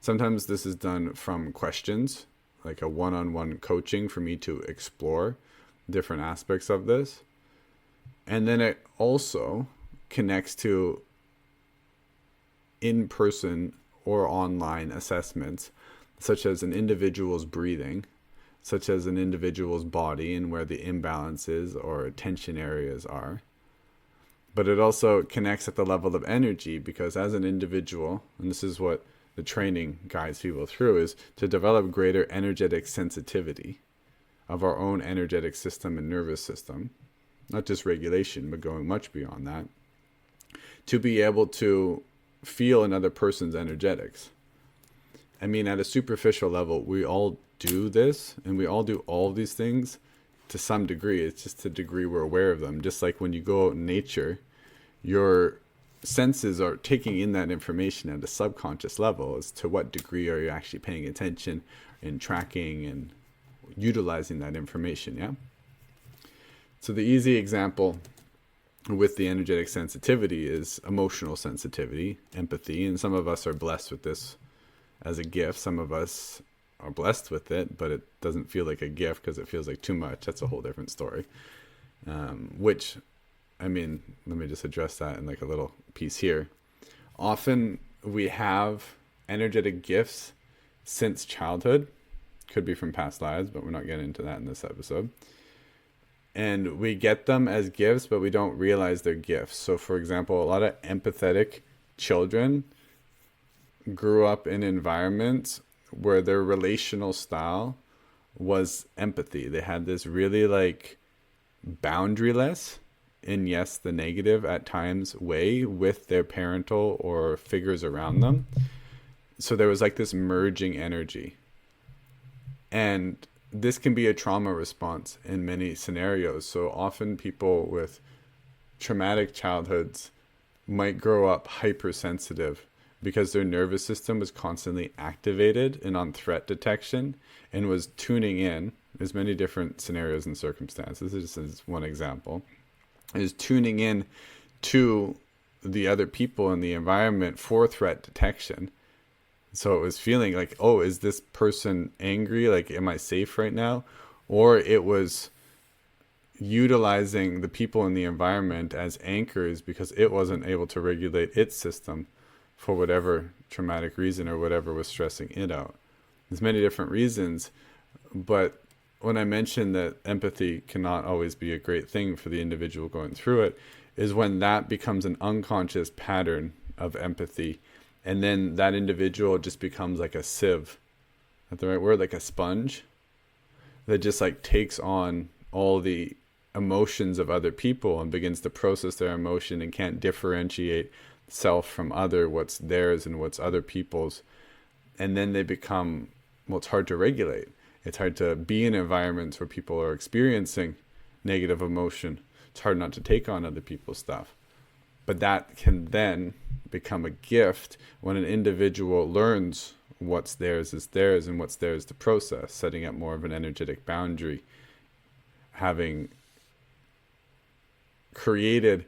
Speaker 1: Sometimes this is done from questions, like a one-on-one coaching for me to explore different aspects of this. And then it also connects to in-person or online assessments, such as an individual's breathing, such as an individual's body and where the imbalances or tension areas are. But it also connects at the level of energy, because as an individual, and this is what the training guides people through, is to develop greater energetic sensitivity of our own energetic system and nervous system, not just regulation, but going much beyond that, to be able to feel another person's energetics. I mean, at a superficial level, we all do this, and we all do all these things to some degree. It's just the degree we're aware of them. Just like when you go out in nature, your senses are taking in that information at a subconscious level. As to what degree are you actually paying attention and tracking and utilizing that information, yeah? So the easy example with the energetic sensitivity is emotional sensitivity, empathy, and some of us are blessed with this as a gift. Some of us are blessed with it, but it doesn't feel like a gift because it feels like too much. That's a whole different story. Which, I mean, let me just address that in like a little piece here. Often we have energetic gifts since childhood. Could be from past lives, but we're not getting into that in this episode. And we get them as gifts, but we don't realize they're gifts. So, for example, a lot of empathetic children grew up in environments where their relational style was empathy. They had this really like boundaryless, in yes, the negative at times, way with their parental or figures around them. So there was like this merging energy. And this can be a trauma response in many scenarios. So often people with traumatic childhoods might grow up hypersensitive because their nervous system was constantly activated and on threat detection and was tuning in. There's many different scenarios and circumstances. This is one example. Is tuning in to the other people in the environment for threat detection. So it was feeling like, oh, is this person angry? Like, am I safe right now? Or it was utilizing the people in the environment as anchors because it wasn't able to regulate its system for whatever traumatic reason or whatever was stressing it out. There's many different reasons, but when I mentioned that empathy cannot always be a great thing for the individual going through it, is when that becomes an unconscious pattern of empathy. And then that individual just becomes like a sieve. Is that the right word? Like a sponge that just like takes on all the emotions of other people and begins to process their emotion and can't differentiate self from other, what's theirs and what's other people's. And then they become, well, it's hard to regulate. It's hard to be in environments where people are experiencing negative emotion. It's hard not to take on other people's stuff. But that can then become a gift when an individual learns what's theirs is theirs and what's theirs to process, setting up more of an energetic boundary, having created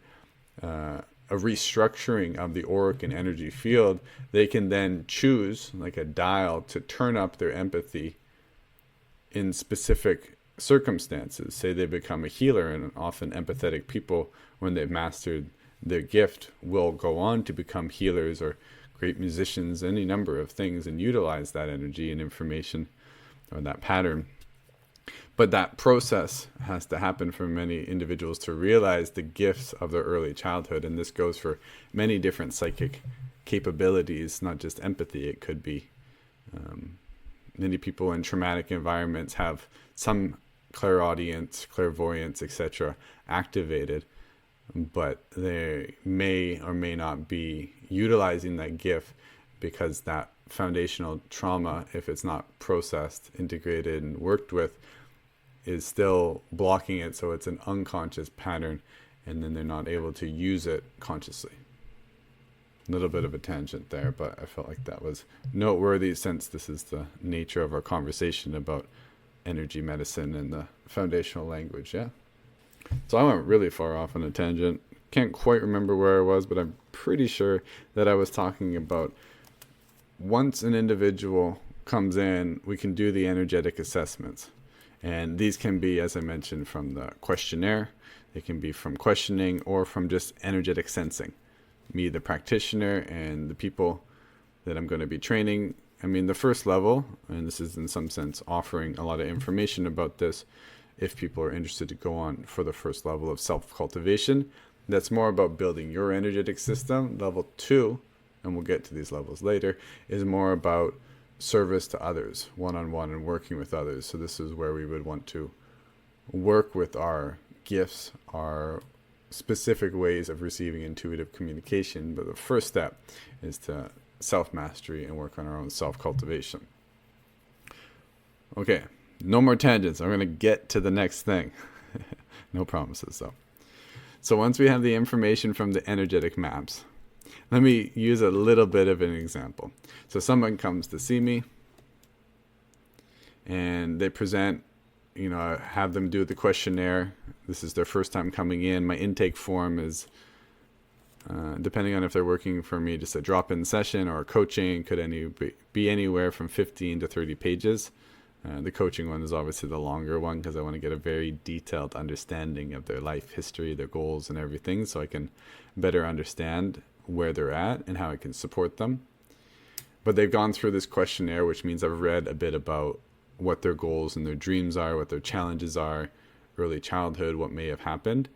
Speaker 1: a restructuring of the auric and energy field. They can then choose, like a dial, to turn up their empathy in specific circumstances. Say they become a healer, and often empathetic people, when they've mastered their gift, will go on to become healers or great musicians, any number of things, and utilize that energy and information or that pattern. But that process has to happen for many individuals to realize the gifts of their early childhood. And this goes for many different psychic capabilities, not just empathy. It could be many people in traumatic environments have some clairaudience, clairvoyance, etc. activated, but they may or may not be utilizing that gift because that foundational trauma, if it's not processed, integrated, and worked with, is still blocking it. So it's an unconscious pattern, and then they're not able to use it consciously. A little bit of a tangent there, but I felt like that was noteworthy since this is the nature of our conversation about energy medicine and the foundational language, yeah? So I went really far off on a tangent. Can't quite remember where I was, but I'm pretty sure that I was talking about once an individual comes in, we can do the energetic assessments. And these can be, as I mentioned, from the questionnaire. They can be from questioning or from just energetic sensing. Me, the practitioner, and the people that I'm going to be training. I mean, the first level, and this is in some sense offering a lot of information about this, if people are interested to go on for the first level of self-cultivation. That's more about building your energetic system. Level 2 and we'll get to these levels later, is more about service to others, one-on-one, and working with others. So this is where we would want to work with our gifts, our specific ways of receiving intuitive communication. But the first step is to self-mastery and work on our own self-cultivation. Okay, no more tangents. I'm going to get to the next thing. No promises, though. So once we have the information from the energetic maps, let me use a little bit of an example. So someone comes to see me and they present, I have them do the questionnaire. This is their first time coming in. My intake form is, depending on if they're working for me, just a drop-in session or coaching, could be anywhere from 15 to 30 pages. The coaching one is obviously the longer one because I want to get a very detailed understanding of their life history, their goals and everything, so I can better understand where they're at and how I can support them. But they've gone through this questionnaire, which means I've read a bit about what their goals and their dreams are, what their challenges are, early childhood, what may have happened,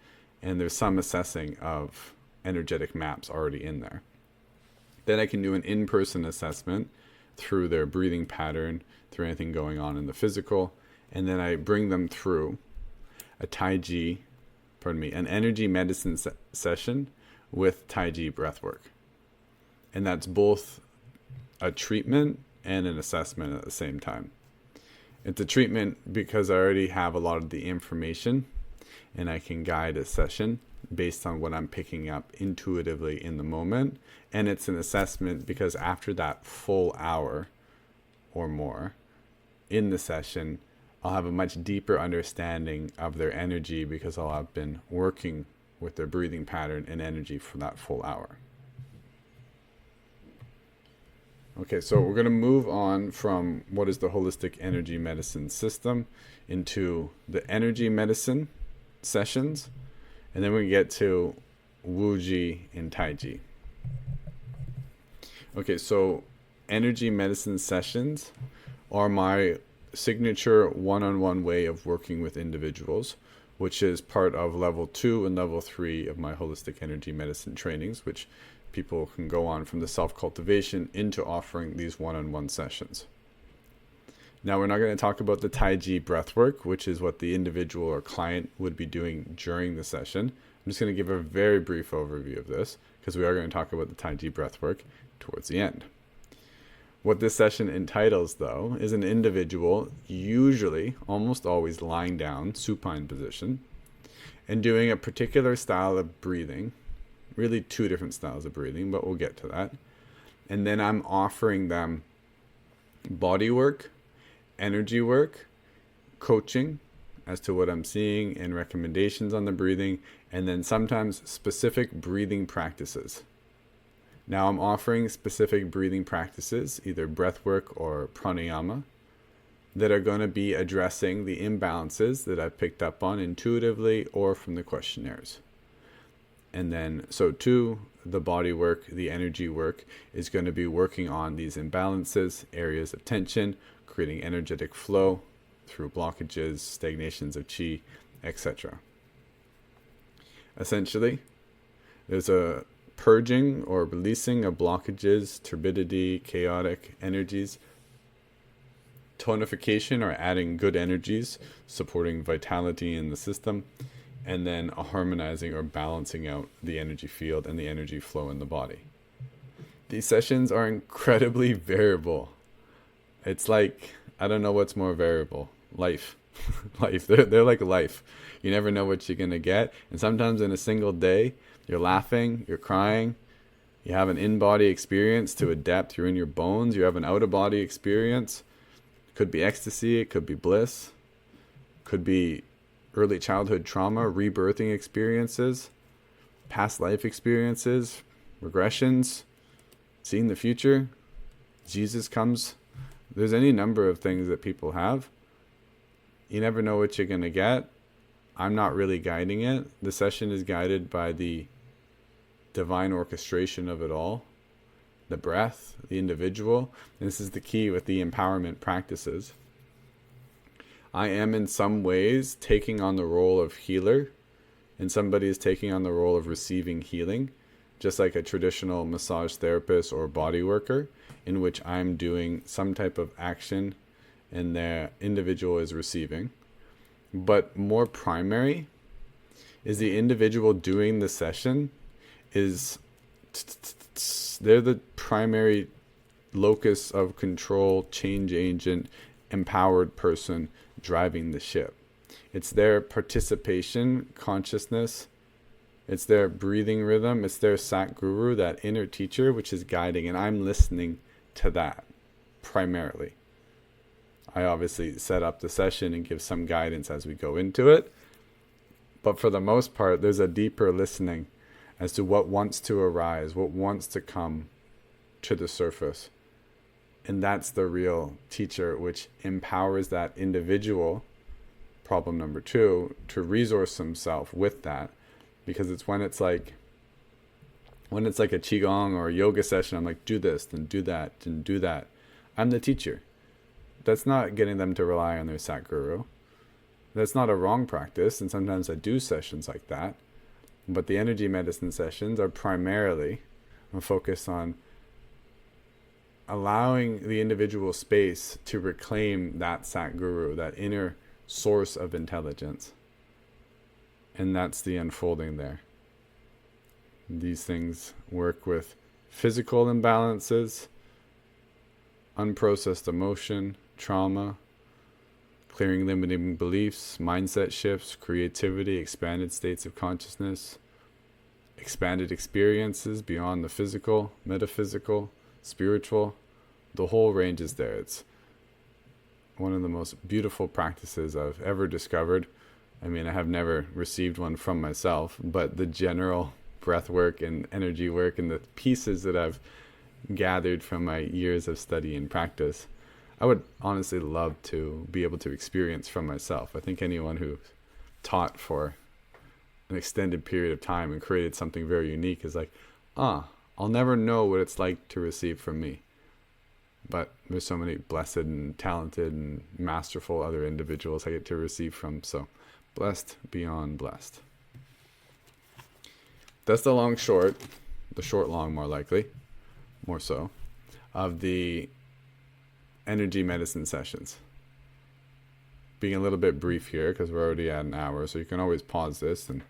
Speaker 1: and there's some assessing of energetic maps already in there. Then I can do an in-person assessment through their breathing pattern, through anything going on in the physical, and then I bring them through an energy medicine session with Tai Chi breathwork. And that's both a treatment and an assessment at the same time. It's a treatment because I already have a lot of the information and I can guide a session based on what I'm picking up intuitively in the moment. And it's an assessment because after that full hour or more in the session, I'll have a much deeper understanding of their energy because I'll have been working with their breathing pattern and energy for that full hour. Okay, so we're going to move on from what is the holistic energy medicine system into the energy medicine sessions, and then we get to Wuji and Taiji. Okay, so energy medicine sessions are my signature one-on-one way of working with individuals, which is part of level 2 and level 3 of my holistic energy medicine trainings, which people can go on from the self-cultivation into offering these one-on-one sessions. Now, we're not going to talk about the Tai Chi breathwork, which is what the individual or client would be doing during the session. I'm just going to give a very brief overview of this because we are going to talk about the Tai Chi breathwork towards the end. What this session entitles, though, is an individual, usually, almost always lying down, supine position, and doing a particular style of breathing, really 2 different styles of breathing, but we'll get to that. And then I'm offering them body work, energy work, coaching as to what I'm seeing and recommendations on the breathing, and then sometimes specific breathing practices. Now I'm offering specific breathing practices, either breath work or pranayama, that are going to be addressing the imbalances that I've picked up on intuitively or from the questionnaires. And then, so too, the body work, the energy work is going to be working on these imbalances, areas of tension, creating energetic flow through blockages, stagnations of chi, etc. Essentially, there's a purging or releasing of blockages, turbidity, chaotic energies, tonification or adding good energies, supporting vitality in the system, and then a harmonizing or balancing out the energy field and the energy flow in the body. These sessions are incredibly variable. It's like, I don't know what's more variable. Life. Life. They're like life. You never know what you're going to get. And sometimes in a single day, you're laughing, you're crying, you have an in-body experience to a depth, you're in your bones, you have an out-of-body experience. It could be ecstasy, it could be bliss, could be early childhood trauma, rebirthing experiences, past life experiences, regressions, seeing the future, Jesus comes. There's any number of things that people have. You never know what you're going to get. I'm not really guiding it. The session is guided by the divine orchestration of it all, the breath, the individual. And this is the key with the empowerment practices. I am in some ways taking on the role of healer, and somebody is taking on the role of receiving healing, just like a traditional massage therapist or body worker, in which I'm doing some type of action and the individual is receiving. But more primary is the individual doing the session is they're the primary locus of control, change agent, empowered person driving the ship. It's their participation, consciousness, it's their breathing rhythm, it's their Sat Guru, that inner teacher, which is guiding, and I'm listening to that primarily. I obviously set up the session and give some guidance as we go into it, but for the most part, there's a deeper listening as to what wants to arise, what wants to come to the surface. And that's the real teacher, which empowers that individual, problem number 2, to resource himself with that. Because it's when it's like a Qigong or a yoga session, I'm like, do this, then do that, and do that. I'm the teacher. That's not getting them to rely on their Sat Guru. That's not a wrong practice, and sometimes I do sessions like that. But the energy medicine sessions are primarily focused on allowing the individual space to reclaim that Sat Guru, that inner source of intelligence. And that's the unfolding there. These things work with physical imbalances, unprocessed emotion, trauma, clearing limiting beliefs, mindset shifts, creativity, expanded states of consciousness, expanded experiences beyond the physical, metaphysical, spiritual. The whole range is there. It's one of the most beautiful practices I've ever discovered. I mean, I have never received one from myself, but the general breath work and energy work and the pieces that I've gathered from my years of study and practice, I would honestly love to be able to experience from myself. I think anyone who taught for an extended period of time and created something very unique is like, I'll never know what it's like to receive from me. But there's so many blessed and talented and masterful other individuals I get to receive from, so blessed beyond blessed. That's the long short, the short long more likely, more so, of the energy medicine sessions. Being a little bit brief here because we're already at an hour, so you can always pause this and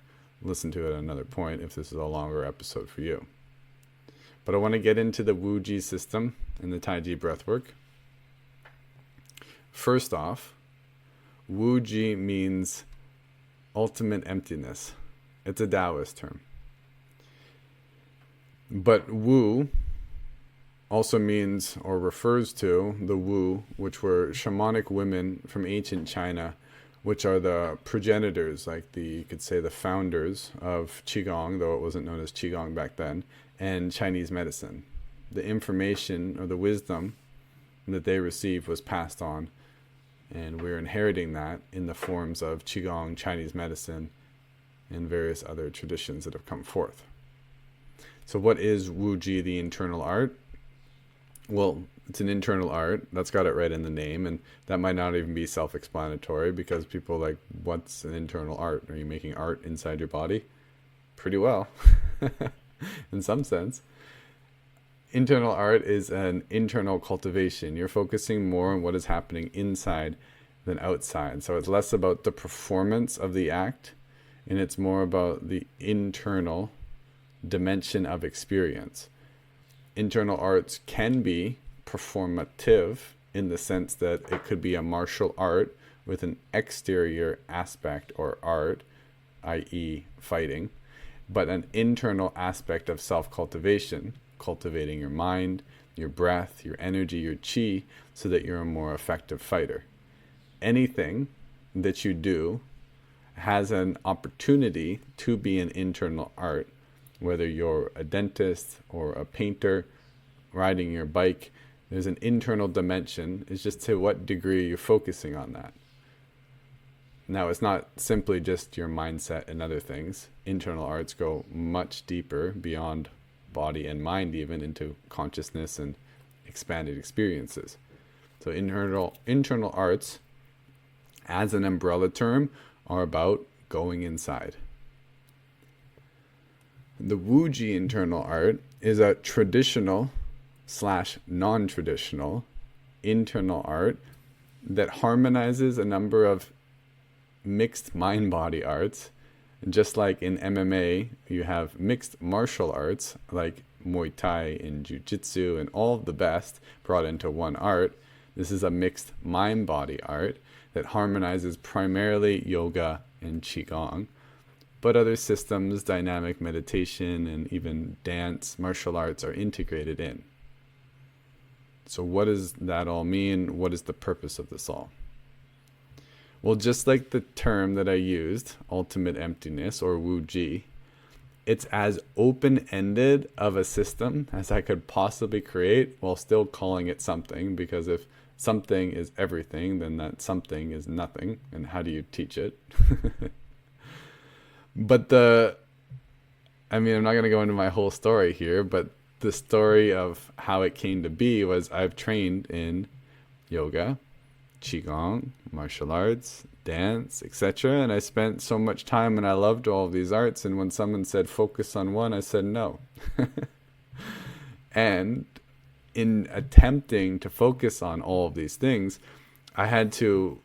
Speaker 1: listen to it at another point if this is a longer episode for you. But I want to get into the Wu Ji system and the Tai Chi breathwork. First off, Wu Ji means ultimate emptiness. It's a Taoist term. But Wu also means or refers to the Wu, which were shamanic women from ancient China, which are the progenitors, like you could say the founders of Qigong, though it wasn't known as Qigong back then, and Chinese medicine. The information or the wisdom that they received was passed on, and we're inheriting that in the forms of Qigong, Chinese medicine, and various other traditions that have come forth. So what is Wu Ji, the internal art? Well, it's an internal art. That's got it right in the name, and that might not even be self-explanatory because people are like, what's an internal art? Are you making art inside your body? Pretty well, in some sense. Internal art is an internal cultivation. You're focusing more on what is happening inside than outside. So it's less about the performance of the act, and it's more about the internal dimension of experience. Internal arts can be performative in the sense that it could be a martial art with an exterior aspect or art, i.e. fighting, but an internal aspect of self-cultivation, cultivating your mind, your breath, your energy, your chi, so that you're a more effective fighter. Anything that you do has an opportunity to be an internal art, whether you're a dentist or a painter, riding your bike. There's an internal dimension. It's just to what degree you're focusing on that. Now, it's not simply just your mindset and other things. Internal arts go much deeper beyond body and mind, even into consciousness and expanded experiences. So internal arts, as an umbrella term, are about going inside. The Wuji internal art is a traditional slash non-traditional internal art that harmonizes a number of mixed mind-body arts. Just like in MMA, you have mixed martial arts like Muay Thai and Jiu-Jitsu and all of the best brought into one art. This is a mixed mind-body art that harmonizes primarily yoga and qigong, but other systems, dynamic meditation, and even dance, martial arts are integrated in. So what does that all mean? What is the purpose of this all? Well, just like the term that I used, ultimate emptiness or Wuji, it's as open-ended of a system as I could possibly create while still calling it something, because if something is everything, then that something is nothing. And how do you teach it? But I'm not going to go into my whole story here, but the story of how it came to be was I've trained in yoga, qigong, martial arts, dance, etc. And I spent so much time and I loved all of these arts. And when someone said focus on one, I said no. And in attempting to focus on all of these things, I had to,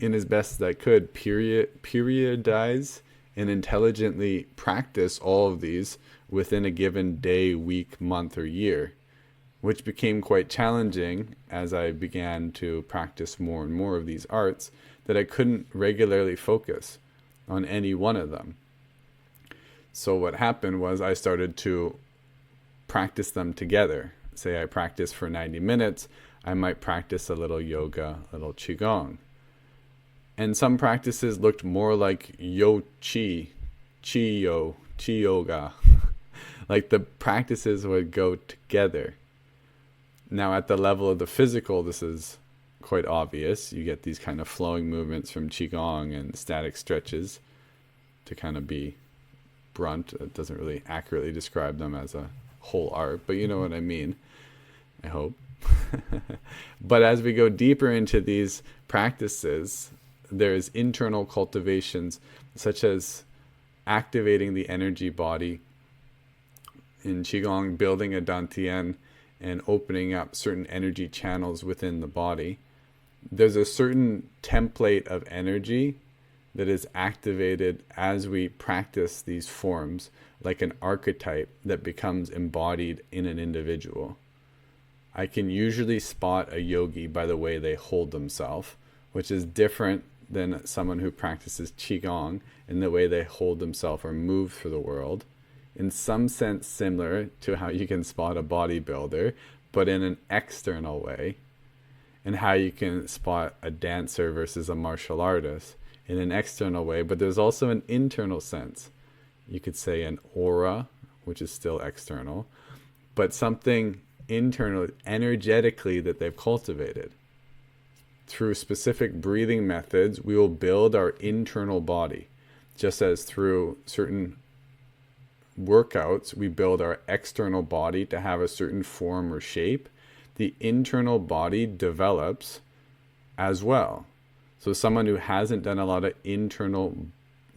Speaker 1: in as best as I could, periodize and intelligently practice all of these within a given day, week, month, or year, which became quite challenging as I began to practice more and more of these arts, that I couldn't regularly focus on any one of them. So what happened was I started to practice them together. Say I practice for 90 minutes, I might practice a little yoga, a little qigong. And some practices looked more like chi yoga. Like the practices would go together. Now at the level of the physical, this is quite obvious. You get these kind of flowing movements from qigong and static stretches, to kind of be blunt. It doesn't really accurately describe them as a whole art, but you know what I mean, I hope. But as we go deeper into these practices, there's internal cultivations such as activating the energy body. In qigong, building a dantian and opening up certain energy channels within the body. There's a certain template of energy that is activated as we practice these forms, like an archetype that becomes embodied in an individual. I can usually spot a yogi by the way they hold themselves, which is different than someone who practices qigong in the way they hold themselves or move through the world. In some sense similar to how you can spot a bodybuilder, but in an external way, and how you can spot a dancer versus a martial artist in an external way. But there's also an internal sense. You could say an aura, which is still external, but something internal, energetically, that they've cultivated. Through specific breathing methods, we will build our internal body, just as through certain workouts, we build our external body to have a certain form or shape. The internal body develops as well. So someone who hasn't done a lot of internal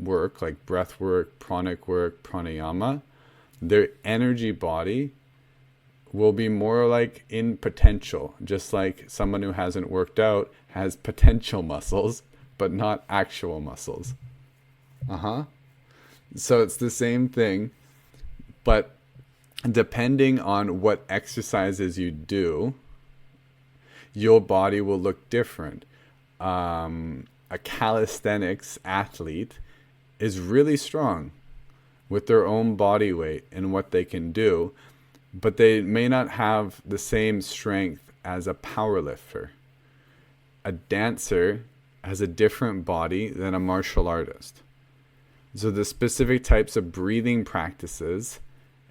Speaker 1: work, like breath work, pranic work, pranayama, their energy body will be more like in potential, just like someone who hasn't worked out has potential muscles, but not actual muscles. So it's the same thing, but depending on what exercises you do, your body will look different. A calisthenics athlete is really strong with their own body weight and what they can do, but they may not have the same strength as a powerlifter. A dancer has a different body than a martial artist. So the specific types of breathing practices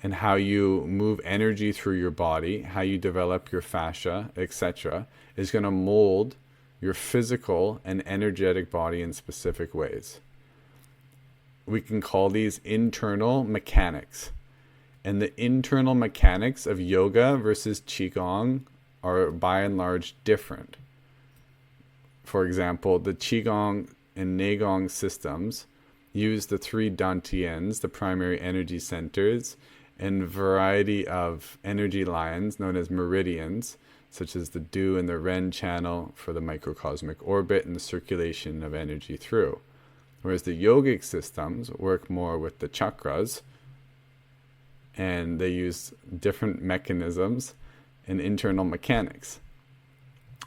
Speaker 1: and how you move energy through your body, how you develop your fascia, etc., is going to mold your physical and energetic body in specific ways. We can call these internal mechanics. And the internal mechanics of yoga versus qigong are by and large different. For example, the qigong and neigong systems use the three dantians, the primary energy centers, and a variety of energy lines known as meridians, such as the Du and the Ren channel for the microcosmic orbit and the circulation of energy through. Whereas the yogic systems work more with the chakras, and they use different mechanisms and internal mechanics.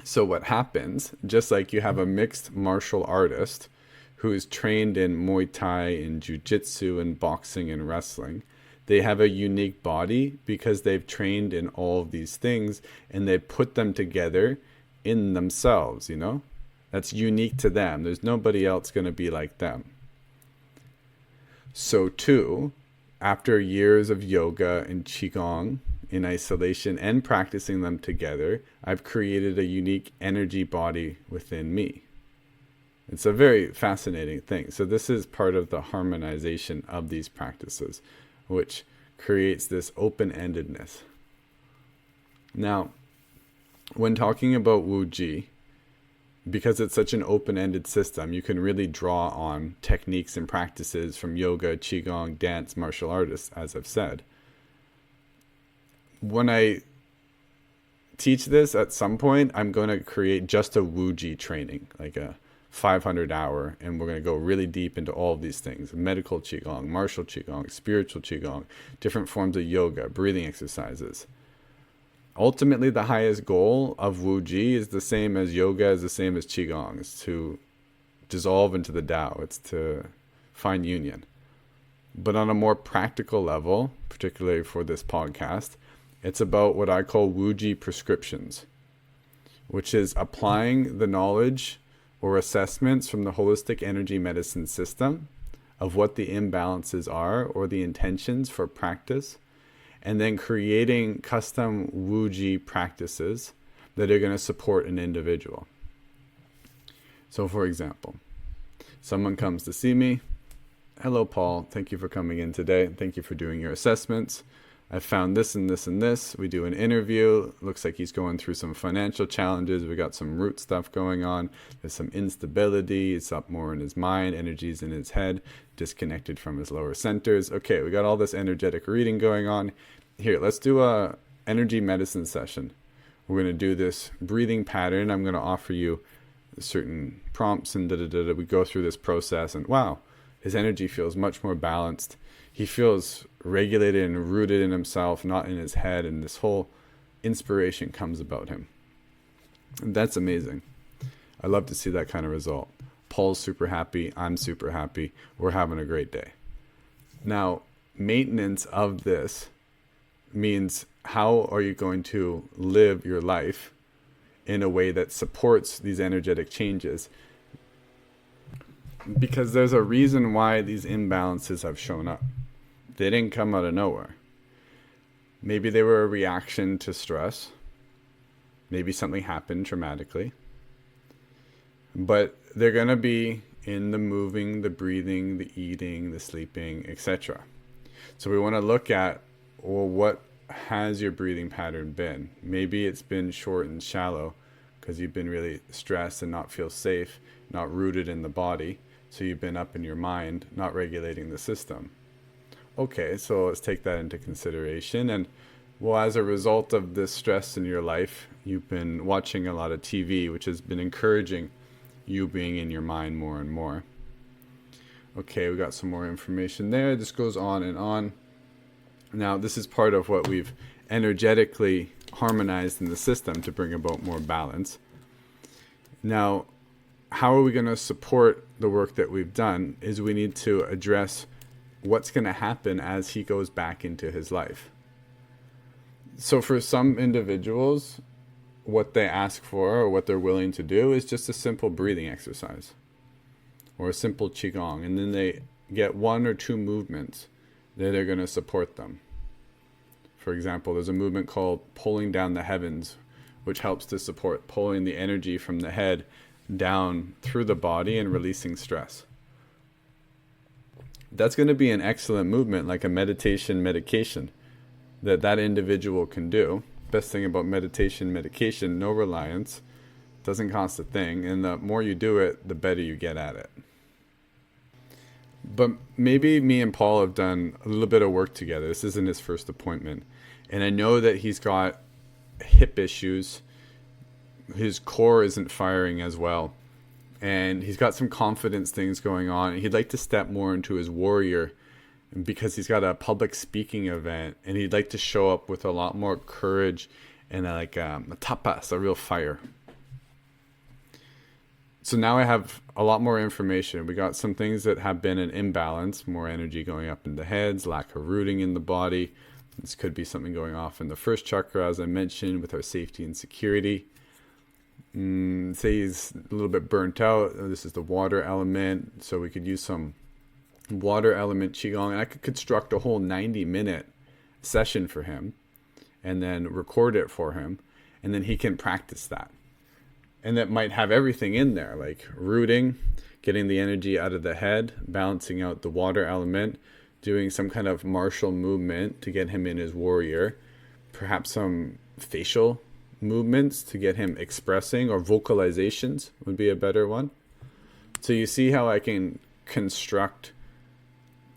Speaker 1: So what happens, just like you have a mixed martial artist who is trained in Muay Thai and Jiu-Jitsu and boxing and wrestling, they have a unique body because they've trained in all of these things and they put them together in themselves, you know? That's unique to them. There's nobody else going to be like them. So too, after years of yoga and qigong in isolation and practicing them together, I've created a unique energy body within me. It's a very fascinating thing. So this is part of the harmonization of these practices, which creates this open-endedness. Now, when talking about Wu Ji, because it's such an open-ended system, you can really draw on techniques and practices from yoga, qigong, dance, martial artists, as I've said. When I teach this at some point, I'm going to create just a Wu Ji training, like a 500 hour, and we're going to go really deep into all of these things: medical qigong, martial qigong, spiritual qigong, different forms of yoga, breathing exercises. Ultimately, the highest goal of Wu Ji is the same as yoga, is the same as qigong. It's to dissolve into the Tao. It's to find union. But on a more practical level, particularly for this podcast, it's about what I call Wu Ji prescriptions, which is applying the knowledge or assessments from the holistic energy medicine system of what the imbalances are or the intentions for practice, and then creating custom Wu Ji practices that are going to support an individual. So for example, someone comes to see me. Hello, Paul. Thank you for coming in today. Thank you for doing your assessments. I found this and this and this. We do an interview. Looks like he's going through some financial challenges. We got some root stuff going on. There's some instability. It's up more in his mind. Energy's in his head, disconnected from his lower centers. Okay, we got all this energetic reading going on. Here, let's do a energy medicine session. We're going to do this breathing pattern. I'm going to offer you certain prompts and da-da-da-da. We go through this process and wow, his energy feels much more balanced. He feels regulated and rooted in himself, not in his head, and this whole inspiration comes about him. And that's amazing. I love to see that kind of result. Paul's super happy. I'm super happy. We're having a great day. Now, maintenance of this means how are you going to live your life in a way that supports these energetic changes? Because there's a reason why these imbalances have shown up. They didn't come out of nowhere. Maybe they were a reaction to stress. Maybe something happened traumatically. But they're going to be in the moving, the breathing, the eating, the sleeping, etc. So we want to look at, well, what has your breathing pattern been? Maybe it's been short and shallow because you've been really stressed and not feel safe, not rooted in the body. So you've been up in your mind, not regulating the system. Okay, so let's take that into consideration. And well, as a result of this stress in your life, you've been watching a lot of TV, which has been encouraging you being in your mind more and more. Okay, we got some more information there. This goes on and on. Now, this is part of what we've energetically harmonized in the system to bring about more balance. Now, how are we going to support the work that we've done is we need to address what's going to happen as he goes back into his life. So for some individuals, what they ask for or what they're willing to do is just a simple breathing exercise or a simple qigong, and then they get one or two movements that are going to support them. For example, there's a movement called pulling down the heavens, which helps to support pulling the energy from the head down through the body and releasing stress. That's going to be an excellent movement, like a meditation medication that individual can do. Best thing about meditation medication, no reliance, doesn't cost a thing, and the more you do it, the better you get at it. But maybe me and Paul have done a little bit of work together. This isn't his first appointment. And I know that he's got hip issues. His core isn't firing as well. And he's got some confidence things going on. He'd like to step more into his warrior because he's got a public speaking event. And he'd like to show up with a lot more courage and a tapas, a real fire. So now I have a lot more information. We got some things that have been an imbalance, more energy going up in the heads, lack of rooting in the body. This could be something going off in the first chakra, as I mentioned, with our safety and security. Say he's a little bit burnt out. This is the water element, so we could use some water element qigong. And I could construct a whole 90-minute session for him and then record it for him, and then he can practice that. And that might have everything in there, like rooting, getting the energy out of the head, balancing out the water element, doing some kind of martial movement to get him in his warrior, perhaps some facial movements to get him expressing, or vocalizations would be a better one. So you see how I can construct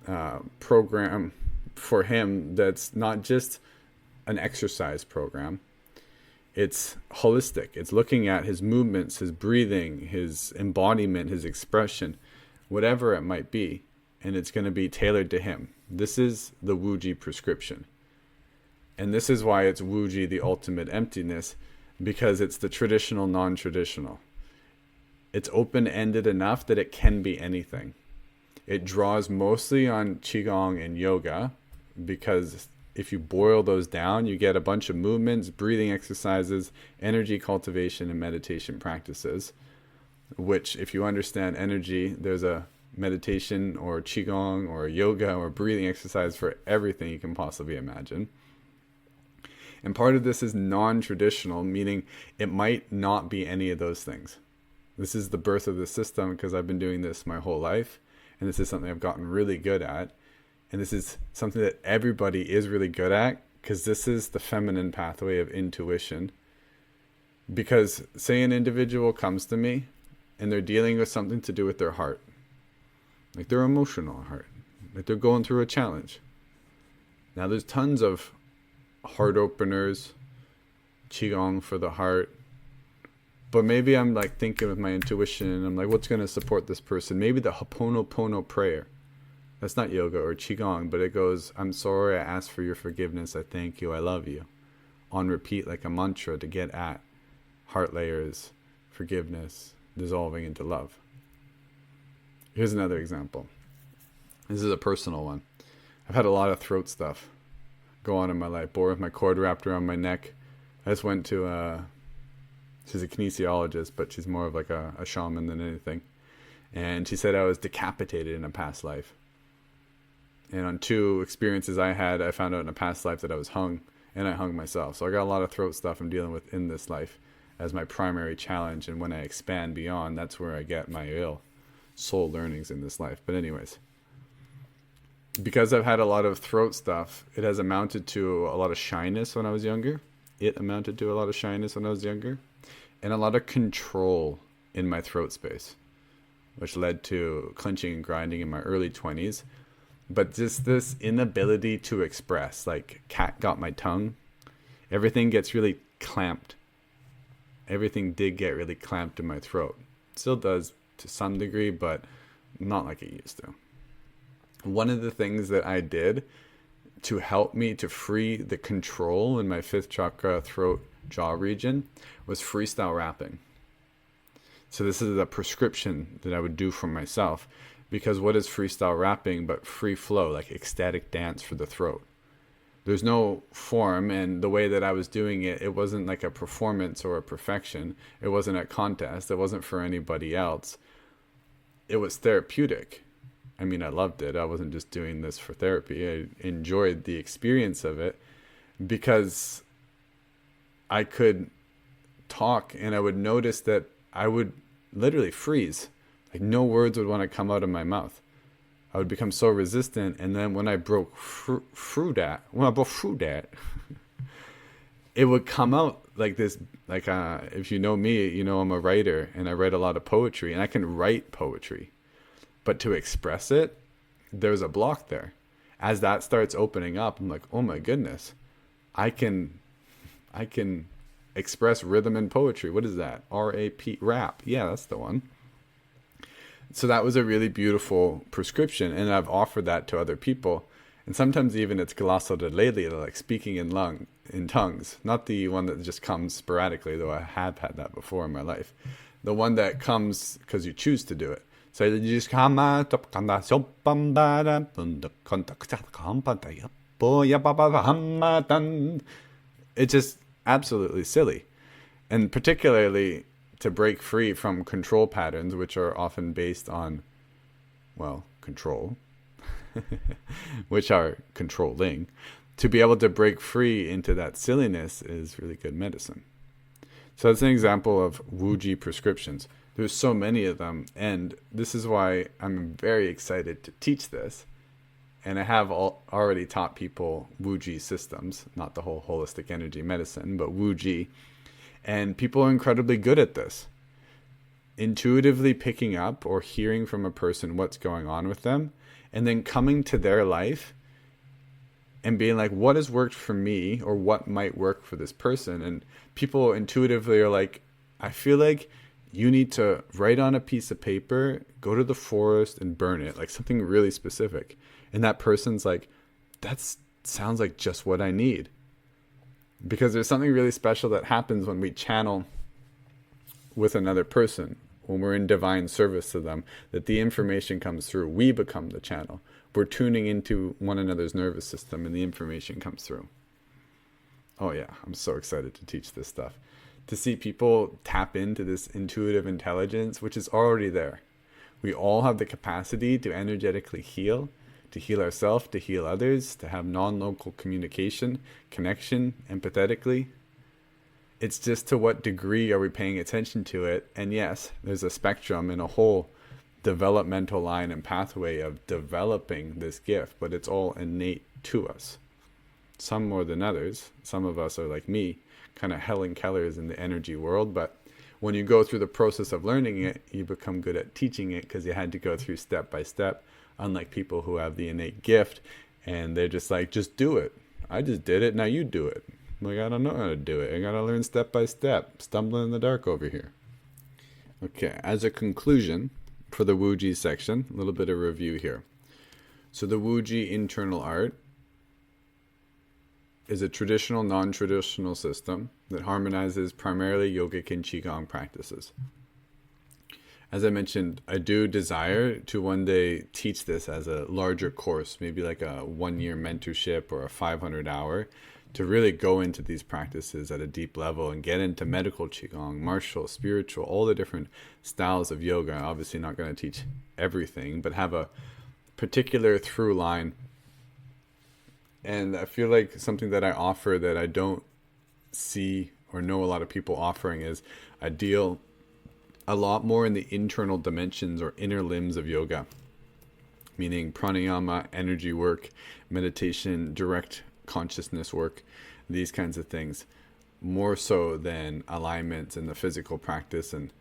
Speaker 1: a program for him that's not just an exercise program. It's holistic. It's looking at his movements, his breathing, his embodiment, his expression, whatever it might be. And it's going to be tailored to him. This is the Wuji prescription. And this is why it's Wuji, the ultimate emptiness, because it's the traditional, non-traditional. It's open-ended enough that it can be anything. It draws mostly on Qigong and yoga, because if you boil those down, you get a bunch of movements, breathing exercises, energy cultivation, and meditation practices, which if you understand energy, there's a meditation or qigong or yoga or breathing exercise for everything you can possibly imagine. And part of this is non-traditional, meaning it might not be any of those things. This is the birth of the system because I've been doing this my whole life, and this is something I've gotten really good at. And this is something that everybody is really good at, because this is the feminine pathway of intuition. Because say an individual comes to me and they're dealing with something to do with their heart, like their emotional heart, like they're going through a challenge. Now there's tons of heart openers, qigong for the heart, but maybe I'm like thinking with my intuition, and I'm like, what's going to support this person? Maybe the Ho'oponopono prayer. That's not yoga or qigong, but it goes, I'm sorry, I ask for your forgiveness, I thank you, I love you. On repeat like a mantra to get at heart layers, forgiveness, dissolving into love. Here's another example. This is a personal one. I've had a lot of throat stuff go on in my life. Born with my cord wrapped around my neck. I just went to, she's a kinesiologist, but she's more of like a shaman than anything. And she said I was decapitated in a past life. And on 2 experiences I had, I found out in a past life that I was hung, and I hung myself. So I got a lot of throat stuff I'm dealing with in this life as my primary challenge. And when I expand beyond, that's where I get my real soul learnings in this life. But anyways, because I've had a lot of throat stuff, it has amounted to a lot of shyness when I was younger. It amounted to a lot of shyness when I was younger. And a lot of control in my throat space, which led to clenching and grinding in my early 20s. But just this inability to express, like cat got my tongue. Everything gets really clamped. Everything did get really clamped in my throat. Still does to some degree, but not like it used to. One of the things that I did to help me to free the control in my 5th chakra throat jaw region was freestyle rapping. So this is a prescription that I would do for myself. Because what is freestyle rapping but free flow, like ecstatic dance for the throat? There's no form, and the way that I was doing it, it wasn't like a performance or a perfection. It wasn't a contest. It wasn't for anybody else. It was therapeutic. I mean, I loved it. I wasn't just doing this for therapy. I enjoyed the experience of it because I could talk and I would notice that I would literally freeze. Like no words would want to come out of my mouth. I would become so resistant, and then when I broke through that, it would come out like this. Like if you know me, you know I'm a writer, and I write a lot of poetry, and I can write poetry, but to express it, there's a block there. As that starts opening up, I'm like, oh my goodness, I can express rhythm and poetry. What is that? R-A-P, rap. Yeah, that's the one. So that was a really beautiful prescription, and I've offered that to other people. And sometimes even it's Galasso de Lely, like speaking in tongues. Not the one that just comes sporadically, though I have had that before in my life. The one that comes because you choose to do it. So you just it's just absolutely silly. And particularly to break free from control patterns, which are often based on, well, control, which are controlling, to be able to break free into that silliness is really good medicine. So that's an example of Wuji prescriptions. There's so many of them, and this is why I'm very excited to teach this. And I have already taught people Wuji systems, not the whole holistic energy medicine, but Wuji. And people are incredibly good at this. Intuitively picking up or hearing from a person what's going on with them, and then coming to their life and being like, what has worked for me or what might work for this person? And people intuitively are like, I feel like you need to write on a piece of paper, go to the forest and burn it, like something really specific. And that person's like, that sounds like just what I need. Because there's something really special that happens when we channel with another person, when we're in divine service to them, that the information comes through. We become the channel. We're tuning into one another's nervous system and the information comes through. Oh yeah, I'm so excited to teach this stuff. To see people tap into this intuitive intelligence, which is already there. We all have the capacity to energetically heal, to heal ourselves, to heal others, to have non-local communication, connection, empathetically. It's just to what degree are we paying attention to it? And yes, there's a spectrum and a whole developmental line and pathway of developing this gift, but it's all innate to us. Some more than others. Some of us are like me, kind of Helen Kellers in the energy world, but when you go through the process of learning it, you become good at teaching it because you had to go through step by step, unlike people who have the innate gift and they're just like, just do it. I just did it, now you do it. Like, I don't know how to do it. I gotta learn step by step, stumbling in the dark over here. Okay, as a conclusion for the Wuji section, a little bit of review here. So the Wuji internal art is a traditional, non-traditional system that harmonizes primarily yogic and qigong practices. As I mentioned, I do desire to one day teach this as a larger course, maybe like a 1-year mentorship or a 500-hour, to really go into these practices at a deep level and get into medical qigong, martial, spiritual, all the different styles of yoga. Obviously not going to teach everything, but have a particular through line. And I feel like something that I offer that I don't see or know a lot of people offering is I deal a lot more in the internal dimensions or inner limbs of yoga, meaning pranayama, energy work, meditation, direct consciousness work, these kinds of things, more so than alignments and the physical practice. And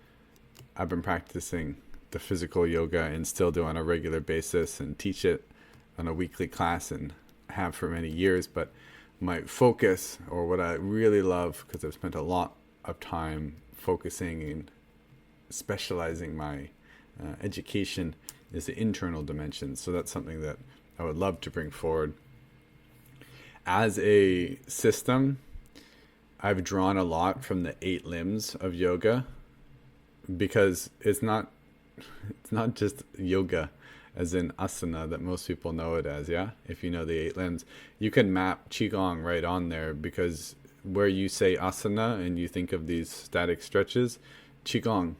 Speaker 1: I've been practicing the physical yoga and still do on a regular basis and teach it on a weekly class and have for many years. But my focus, or what I really love, because I've spent a lot of time focusing and specializing my education, is the internal dimensions. So that's something that I would love to bring forward. As a system, I've drawn a lot from the 8 limbs of yoga, because it's not just yoga as in asana that most people know it as. Yeah, if you know the 8 limbs, you can map qigong right on there, because where you say asana and you think of these static stretches, qigong,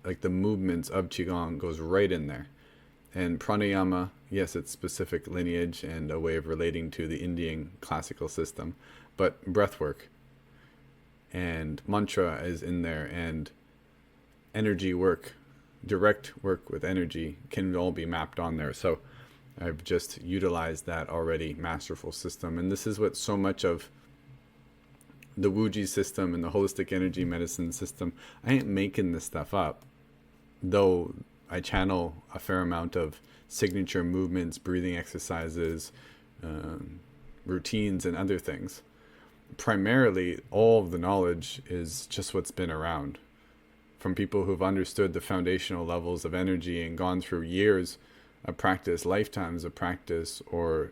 Speaker 1: like the movements of qigong, goes right in there. And pranayama, yes, it's specific lineage and a way of relating to the Indian classical system, but breath work and mantra is in there, and energy work, direct work with energy, can all be mapped on there. So I've just utilized that already masterful system. And this is what so much of the Wuji system and the holistic energy medicine system, I ain't making this stuff up, though I channel a fair amount of signature movements, breathing exercises, routines, and other things. Primarily, all of the knowledge is just what's been around from people who've understood the foundational levels of energy and gone through years of practice, lifetimes of practice, or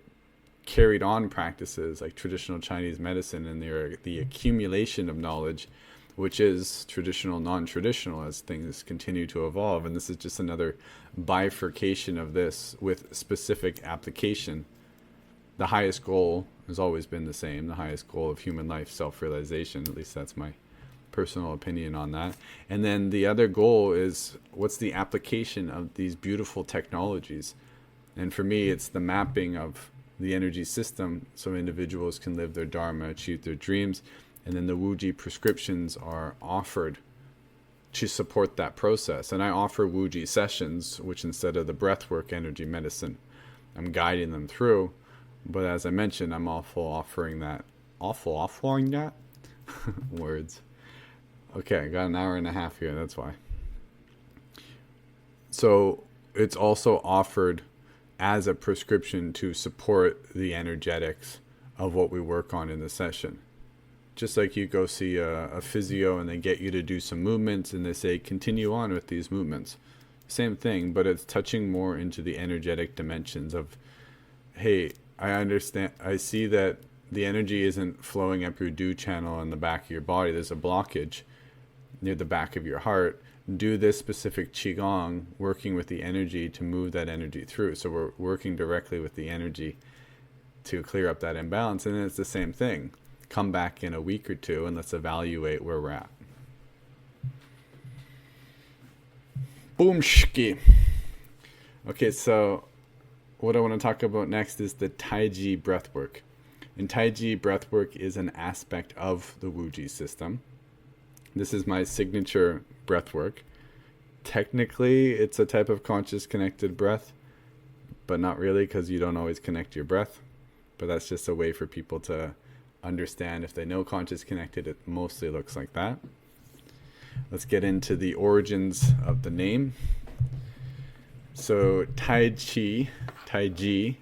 Speaker 1: carried on practices like traditional Chinese medicine and the accumulation of knowledge, which is traditional, non-traditional, as things continue to evolve. And this is just another bifurcation of this with specific application. The highest goal has always been the same. The highest goal of human life, self-realization. At least that's my personal opinion on that. And then the other goal is, what's the application of these beautiful technologies? And for me, it's the mapping of the energy system so individuals can live their dharma, achieve their dreams. And then the Wuji prescriptions are offered to support that process. And I offer Wuji sessions, which instead of the breathwork energy medicine, I'm guiding them through. But as I mentioned, I'm offering that words. Okay, I got an hour and a half here, that's why. So it's also offered as a prescription to support the energetics of what we work on in the session. Just like you go see a physio and they get you to do some movements and they say, continue on with these movements. Same thing, but it's touching more into the energetic dimensions of, hey, I understand, I see that the energy isn't flowing up your Du channel in the back of your body. There's a blockage near the back of your heart. Do this specific Qigong, working with the energy to move that energy through. So we're working directly with the energy to clear up that imbalance. And then it's the same thing. Come back in a week or two and let's evaluate where we're at. Boomshki. Okay, so what I want to talk about next is the Taiji breathwork. And Taiji breathwork is an aspect of the Wuji system. This is my signature breathwork. Technically, it's a type of conscious connected breath, but not really, because you don't always connect your breath. But that's just a way for people to understand. If they know conscious connected, it mostly looks like that. Let's get into the origins of the name. So Taiji, Taiji,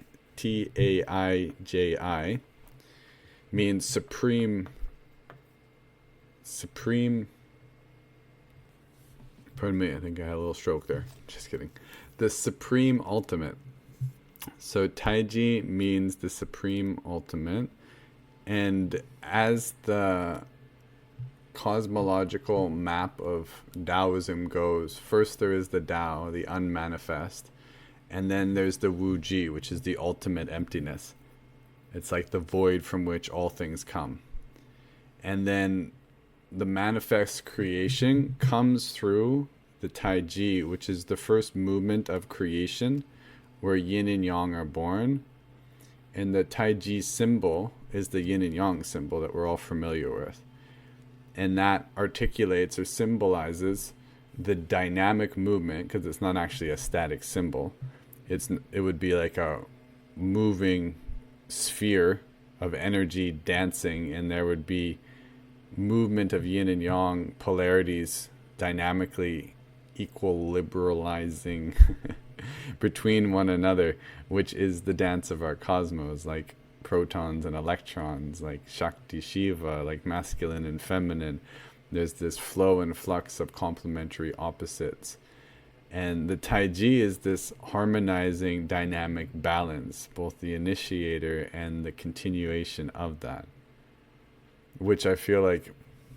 Speaker 1: means supreme, pardon me, I think I had a little stroke there. Just kidding. The supreme ultimate. So Taiji means the supreme ultimate. And as the cosmological map of Taoism goes, first there is the Tao, the unmanifest, and then there's the Wuji, which is the ultimate emptiness. It's like the void from which all things come. And then the manifest creation comes through the Taiji, which is the first movement of creation where yin and yang are born. And the Taiji symbol is the yin and yang symbol that we're all familiar with. And that articulates or symbolizes the dynamic movement, because it's not actually a static symbol. It would be like a moving sphere of energy dancing, and there would be movement of yin and yang polarities dynamically equilibralizing between one another, which is the dance of our cosmos, like protons and electrons, like Shakti Shiva, like masculine and feminine. There's this flow and flux of complementary opposites. And the Taiji is this harmonizing dynamic balance, both the initiator and the continuation of that, which I feel like,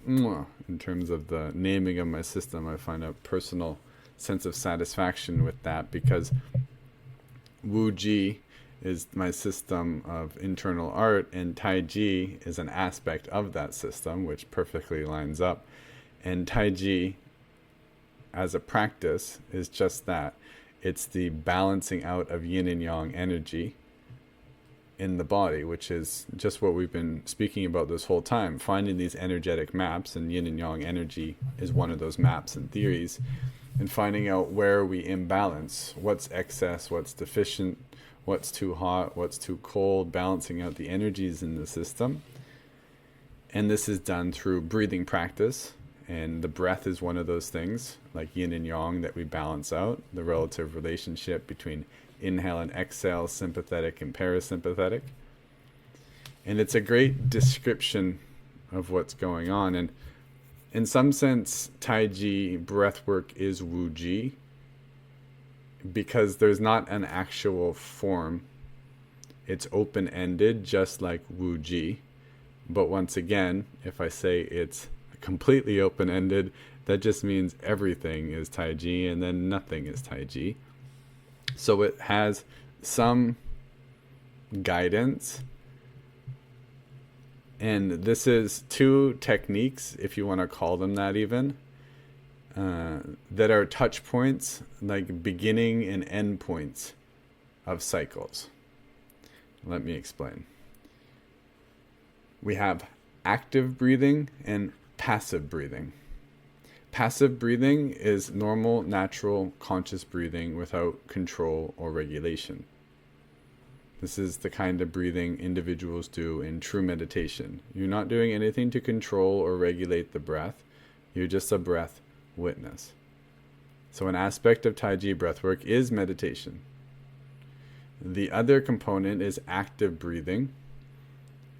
Speaker 1: in terms of the naming of my system, I find a personal sense of satisfaction with that, because Wuji is my system of internal art, and Taiji is an aspect of that system, which perfectly lines up. And Taiji, as a practice, is just that. It's the balancing out of yin and yang energy in the body, which is just what we've been speaking about this whole time, finding these energetic maps, and yin and yang energy is one of those maps and theories, and finding out where we imbalance, what's excess, what's deficient, what's too hot, what's too cold, balancing out the energies in the system. And this is done through breathing practice, and the breath is one of those things, like yin and yang, that we balance out, the relative relationship between inhale and exhale, sympathetic and parasympathetic. And it's a great description of what's going on. And in some sense, Taiji breathwork is Wuji because there's not an actual form. It's open-ended, just like Wuji. But once again, if I say it's completely open-ended, that just means everything is Taiji and then nothing is Taiji. So it has some guidance. And this is two techniques, if you want to call them that even, that are touch points, like beginning and end points of cycles. Let me explain. We have active breathing and passive breathing. Passive breathing is normal, natural, conscious breathing without control or regulation. This is the kind of breathing individuals do in true meditation. You're not doing anything to control or regulate the breath. You're just a breath witness. So an aspect of Taiji breathwork is meditation. The other component is active breathing.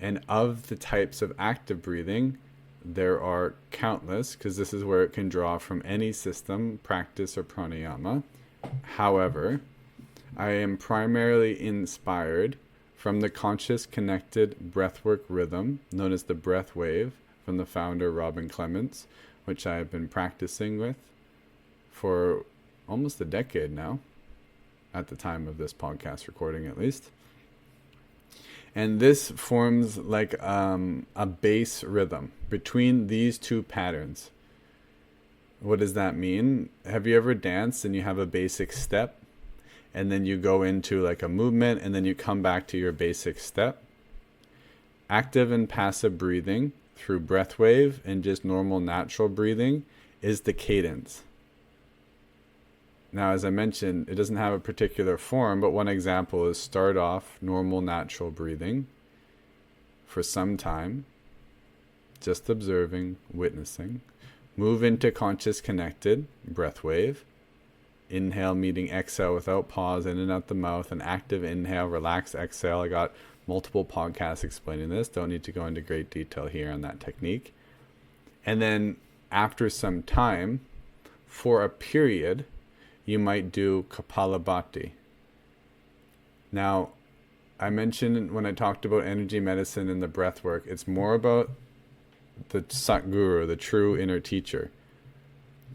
Speaker 1: And of the types of active breathing, there are countless, because this is where it can draw from any system, practice, or pranayama. However, I am primarily inspired from the conscious connected breathwork rhythm, known as the breath wave, from the founder Robin Clements, which I have been practicing with for almost a decade now, at the time of this podcast recording at least. And this forms like a bass rhythm between these two patterns. What does that mean? Have you ever danced and you have a basic step, and then you go into like a movement, and then you come back to your basic step? Active and passive breathing through breath wave and just normal natural breathing is the cadence. Now, as I mentioned, it doesn't have a particular form, but one example is start off normal natural breathing for some time, just observing, witnessing. Move into conscious connected breath wave. Inhale meeting exhale without pause, in and out the mouth, an active inhale, relax exhale. I got multiple podcasts explaining this. Don't need to go into great detail here on that technique. And then after some time, for a period, you might do Kapalabhati. Now, I mentioned when I talked about energy medicine and the breath work, it's more about the Satguru, the true inner teacher.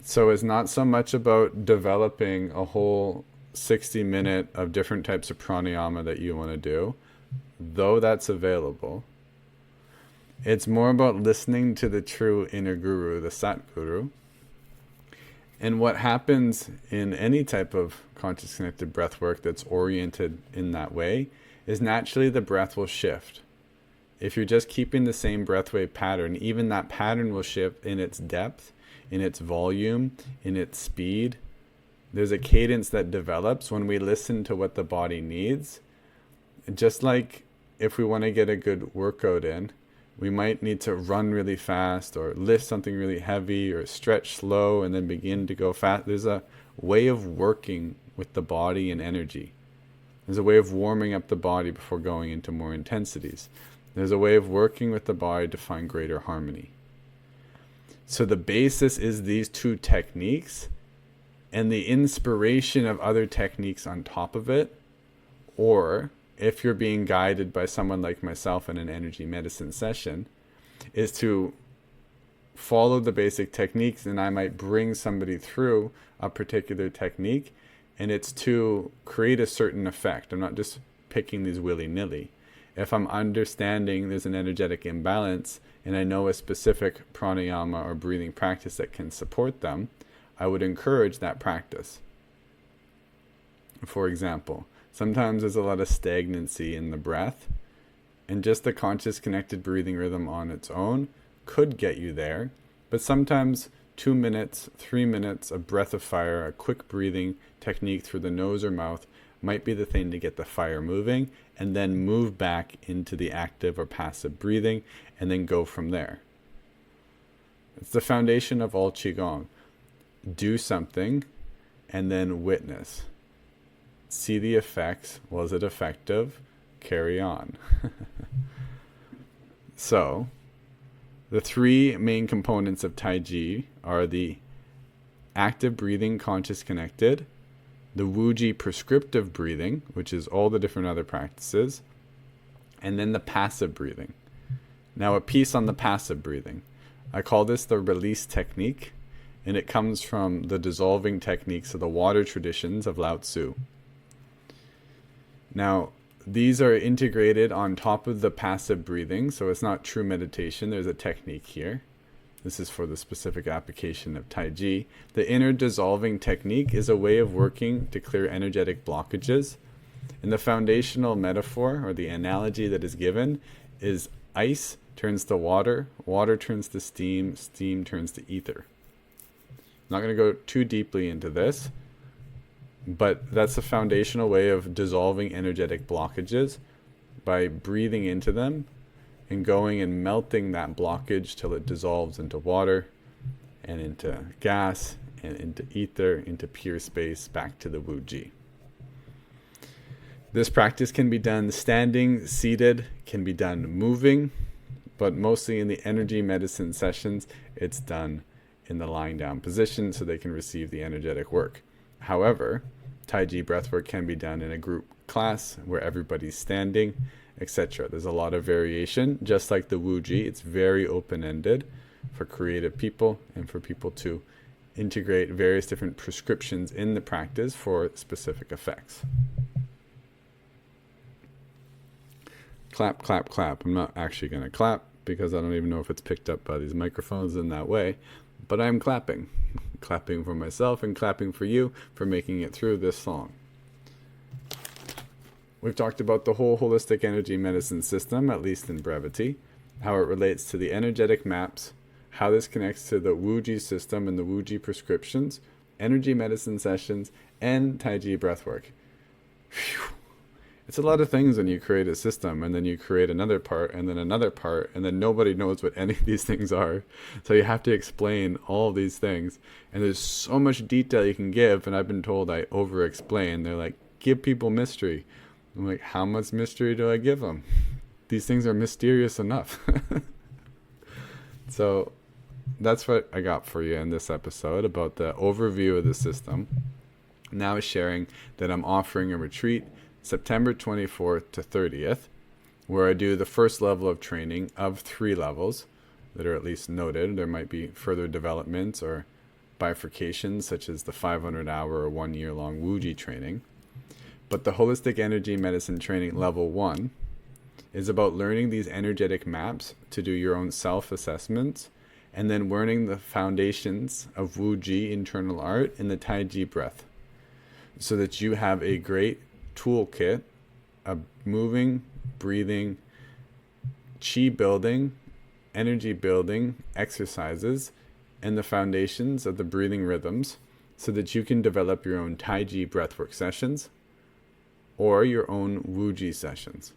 Speaker 1: So it's not so much about developing a whole 60-minute of different types of pranayama that you want to do, though that's available. It's more about listening to the true inner guru, the Satguru. And what happens in any type of conscious connected breath work that's oriented in that way is naturally the breath will shift. If you're just keeping the same breath wave pattern, even that pattern will shift in its depth, in its volume, in its speed. There's a cadence that develops when we listen to what the body needs. Just like if we want to get a good workout in, we might need to run really fast or lift something really heavy or stretch slow and then begin to go fast. There's a way of working with the body and energy. There's a way of warming up the body before going into more intensities. There's a way of working with the body to find greater harmony. So the basis is these two techniques and the inspiration of other techniques on top of it. Or if you're being guided by someone like myself in an energy medicine session, is to follow the basic techniques, and I might bring somebody through a particular technique, and it's to create a certain effect. I'm not just picking these willy-nilly. If I'm understanding there's an energetic imbalance and I know a specific pranayama or breathing practice that can support them, I would encourage that practice. For example, sometimes there's a lot of stagnancy in the breath, and just the conscious connected breathing rhythm on its own could get you there. But sometimes 2 minutes, 3 minutes, a breath of fire, a quick breathing technique through the nose or mouth might be the thing to get the fire moving, and then move back into the active or passive breathing, and then go from there. It's the foundation of all Qigong. Do something, and then witness. see the effects. Was it effective? Carry on. So, the three main components of Taiji are the active breathing, conscious connected, the Wuji prescriptive breathing, which is all the different other practices, and then the passive breathing. Now, a piece on the passive breathing. I call this the release technique, and it comes from the dissolving techniques of the water traditions of Lao Tzu. Now, these are integrated on top of the passive breathing, so it's not true meditation. There's a technique here. This is for the specific application of Taiji. The inner dissolving technique is a way of working to clear energetic blockages. And the foundational metaphor, or the analogy that is given, is ice turns to water, water turns to steam, steam turns to ether. I'm not going to go too deeply into this, but that's a foundational way of dissolving energetic blockages by breathing into them and going and melting that blockage till it dissolves into water and into gas and into ether, into pure space, back to the Wuji. This practice can be done standing, seated, can be done moving, but mostly in the energy medicine sessions, it's done in the lying down position so they can receive the energetic work. However, Taiji breathwork can be done in a group class where everybody's standing, etc. There's a lot of variation. Just like the Wuji, it's very open-ended for creative people and for people to integrate various different prescriptions in the practice for specific effects. Clap, clap, clap. I'm not actually going to clap because I don't even know if it's picked up by these microphones in that way, but I'm clapping. Clapping for myself and clapping for you for making it through this song. We've talked about the whole holistic energy medicine system, at least in brevity, how it relates to the energetic maps, how this connects to the Wuji system and the Wuji prescriptions, energy medicine sessions, and Taiji breathwork. Phew. It's a lot of things when you create a system, and then you create another part, and then another part, and then nobody knows what any of these things are. So you have to explain all of these things, and there's so much detail you can give, and I've been told I over-explain. They're like, give people mystery. I'm like, how much mystery do I give them? These things are mysterious enough. So that's what I got for you in this episode about the overview of the system. Now sharing that I'm offering a retreat September 24th to 30th, where I do the first level of training of 3 levels that are at least noted. There might be further developments or bifurcations, such as the 500-hour or 1-year-long Wuji training. But the Holistic Energy Medicine Training Level 1 is about learning these energetic maps to do your own self-assessments, and then learning the foundations of Wuji internal art and the Taiji breath, so that you have a great toolkit of moving, breathing, chi building, energy building exercises, and the foundations of the breathing rhythms, so that you can develop your own Taiji breathwork sessions or your own Wuji sessions.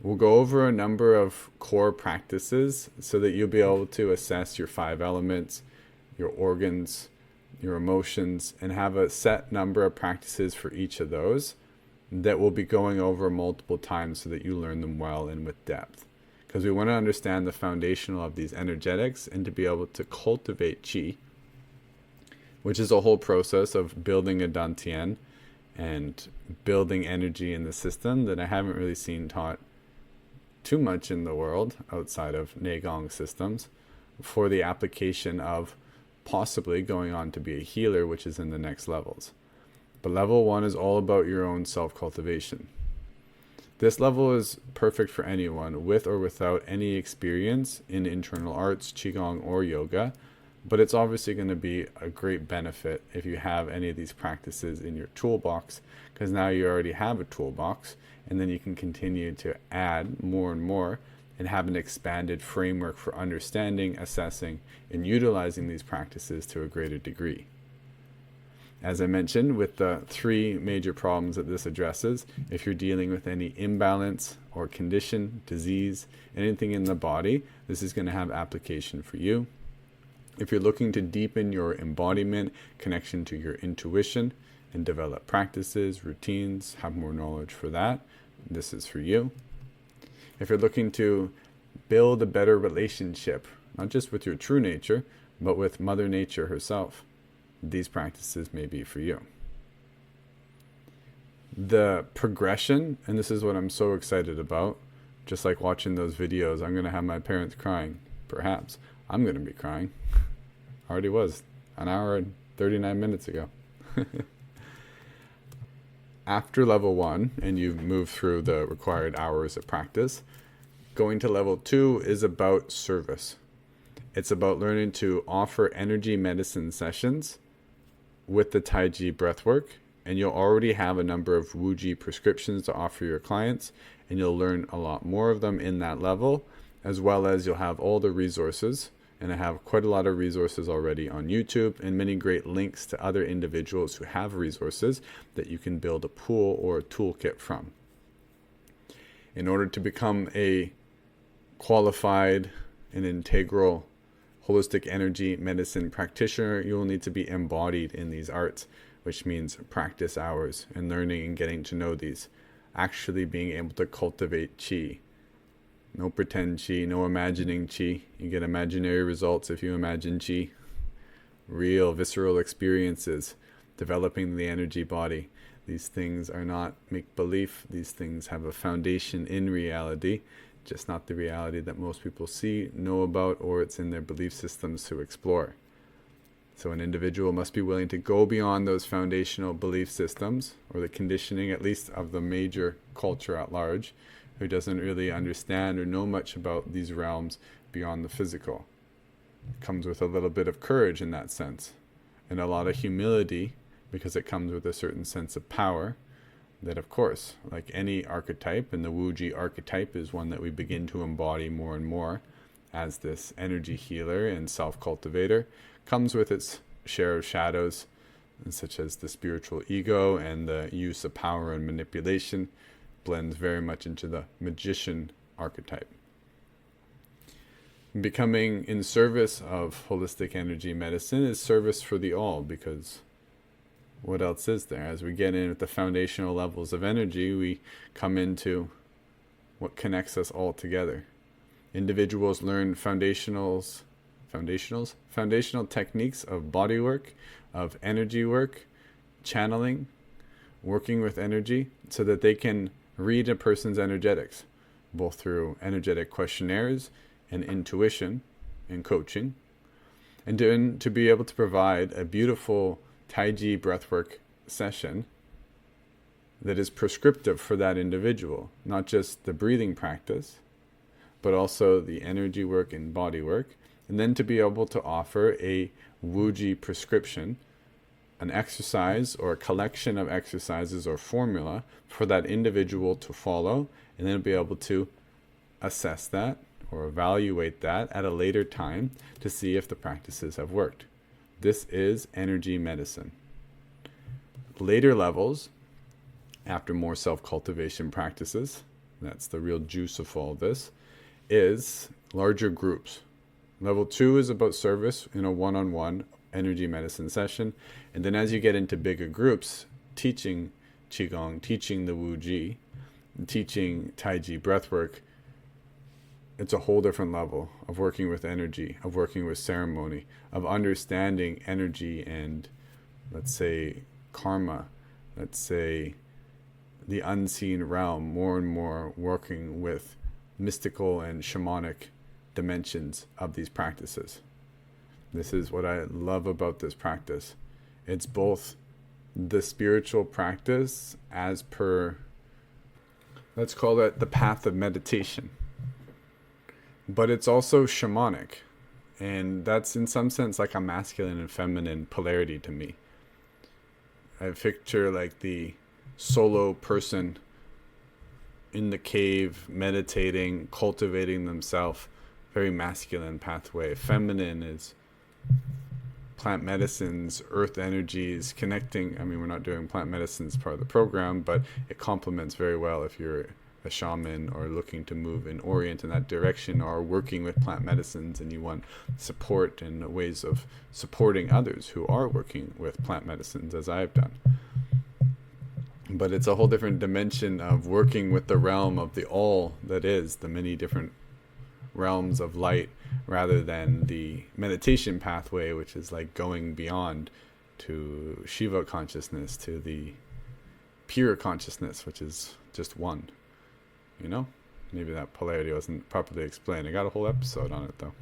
Speaker 1: We'll go over a number of core practices so that you'll be able to assess your 5 elements, your organs, your emotions, and have a set number of practices for each of those that we'll be going over multiple times so that you learn them well and with depth. Because we want to understand the foundational of these energetics and to be able to cultivate qi, which is a whole process of building a dantian and building energy in the system that I haven't really seen taught too much in the world outside of Neigong systems for the application of possibly going on to be a healer, which is in the next levels. But level 1 is all about your own self-cultivation. This level is perfect for anyone with or without any experience in internal arts, qigong, or yoga, but it's obviously going to be a great benefit if you have any of these practices in your toolbox, because now you already have a toolbox, and then you can continue to add more and more and have an expanded framework for understanding, assessing, and utilizing these practices to a greater degree. As I mentioned, with the 3 major problems that this addresses, if you're dealing with any imbalance or condition, disease, anything in the body, this is going to have application for you. If you're looking to deepen your embodiment, connection to your intuition, and develop practices, routines, have more knowledge for that, this is for you. If you're looking to build a better relationship, not just with your true nature, but with Mother Nature herself, these practices may be for you. The progression, and this is what I'm so excited about, just like watching those videos, I'm going to have my parents crying. Perhaps. I'm going to be crying. Already was an hour and 39 minutes ago. After level 1, and you've moved through the required hours of practice, going to level 2 is about service. It's about learning to offer energy medicine sessions with the Taiji breathwork, and you'll already have a number of Wuji prescriptions to offer your clients, and you'll learn a lot more of them in that level, as well as you'll have all the resources, and I have quite a lot of resources already on YouTube, and many great links to other individuals who have resources that you can build a pool or a toolkit from. In order to become a qualified and integral holistic energy medicine practitioner, you will need to be embodied in these arts, which means practice hours and learning and getting to know these. Actually being able to cultivate qi. No pretend qi, no imagining qi. You get imaginary results if you imagine qi. Real, visceral experiences, developing the energy body. These things are not make-believe. These things have a foundation in reality, just not the reality that most people see, know about, or it's in their belief systems to explore. So an individual must be willing to go beyond those foundational belief systems, or the conditioning at least of the major culture at large, who doesn't really understand or know much about these realms beyond the physical. It comes with a little bit of courage in that sense, and a lot of humility, because it comes with a certain sense of power, that of course, like any archetype, and the Wuji archetype is one that we begin to embody more and more as this energy healer and self-cultivator, comes with its share of shadows, such as the spiritual ego and the use of power and manipulation, blends very much into the magician archetype. Becoming in service of holistic energy medicine is service for the all, because what else is there? As we get in at the foundational levels of energy, we come into what connects us all together. Individuals learn foundational techniques of body work, of energy work, channeling, working with energy, so that they can read a person's energetics, both through energetic questionnaires and intuition and coaching, and then to be able to provide a beautiful Taiji breathwork session that is prescriptive for that individual, not just the breathing practice, but also the energy work and body work, and then to be able to offer a Wuji prescription, an exercise or a collection of exercises or formula for that individual to follow, and then be able to assess that or evaluate that at a later time to see if the practices have worked. This is energy medicine. Later levels, after more self-cultivation practices, that's the real juice of all this, is larger groups. Level 2 is about service in a one-on-one energy medicine session. And then as you get into bigger groups, teaching Qigong, teaching the Wuji, teaching Taiji breathwork, it's a whole different level of working with energy, of working with ceremony, of understanding energy and, let's say, karma, let's say, the unseen realm, more and more working with mystical and shamanic dimensions of these practices. This is what I love about this practice. It's both the spiritual practice as per, let's call it the path of meditation, but it's also shamanic, and that's in some sense like a masculine and feminine polarity to me. I picture like the solo person in the cave, meditating, cultivating themselves, very masculine pathway. Feminine is plant medicines, earth energies, connecting. I mean, we're not doing plant medicines part of the program, but it complements very well if you're a shaman or looking to move and orient in that direction, or working with plant medicines and you want support and ways of supporting others who are working with plant medicines, as I've done. but it's a whole different dimension of working with the realm of the all that is, the many different realms of light, rather than the meditation pathway, which is like going beyond to Shiva consciousness, to the pure consciousness, which is just one. You know? Maybe that polarity wasn't properly explained. I got a whole episode on it, though.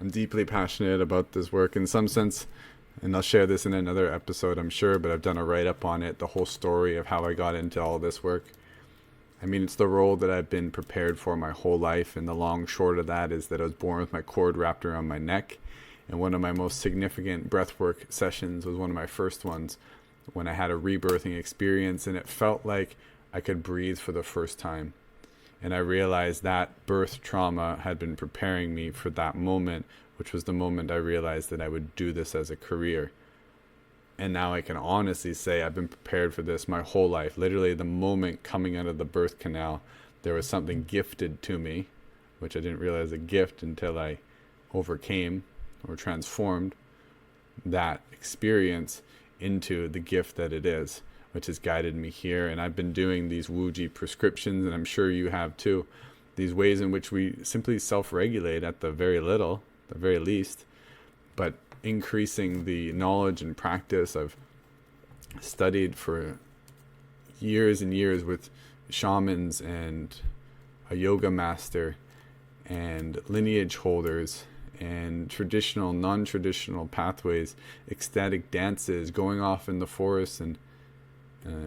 Speaker 1: I'm deeply passionate about this work in some sense, and I'll share this in another episode, I'm sure, but I've done a write-up on it, the whole story of how I got into all this work. I mean, it's the role that I've been prepared for my whole life, and the long short of that is that I was born with my cord wrapped around my neck, and one of my most significant breathwork sessions was one of my first ones when I had a rebirthing experience, and it felt like I could breathe for the first time. And I realized that birth trauma had been preparing me for that moment, which was the moment I realized that I would do this as a career. And now I can honestly say I've been prepared for this my whole life. Literally, the moment coming out of the birth canal, there was something gifted to me, which I didn't realize a gift until I overcame or transformed that experience into the gift that it is, which has guided me here. And I've been doing these Wuji prescriptions, and I'm sure you have too, these ways in which we simply self-regulate at the very least, but increasing the knowledge and practice. I've studied for years and years with shamans and a yoga master and lineage holders and traditional, non-traditional pathways, ecstatic dances, going off in the forest and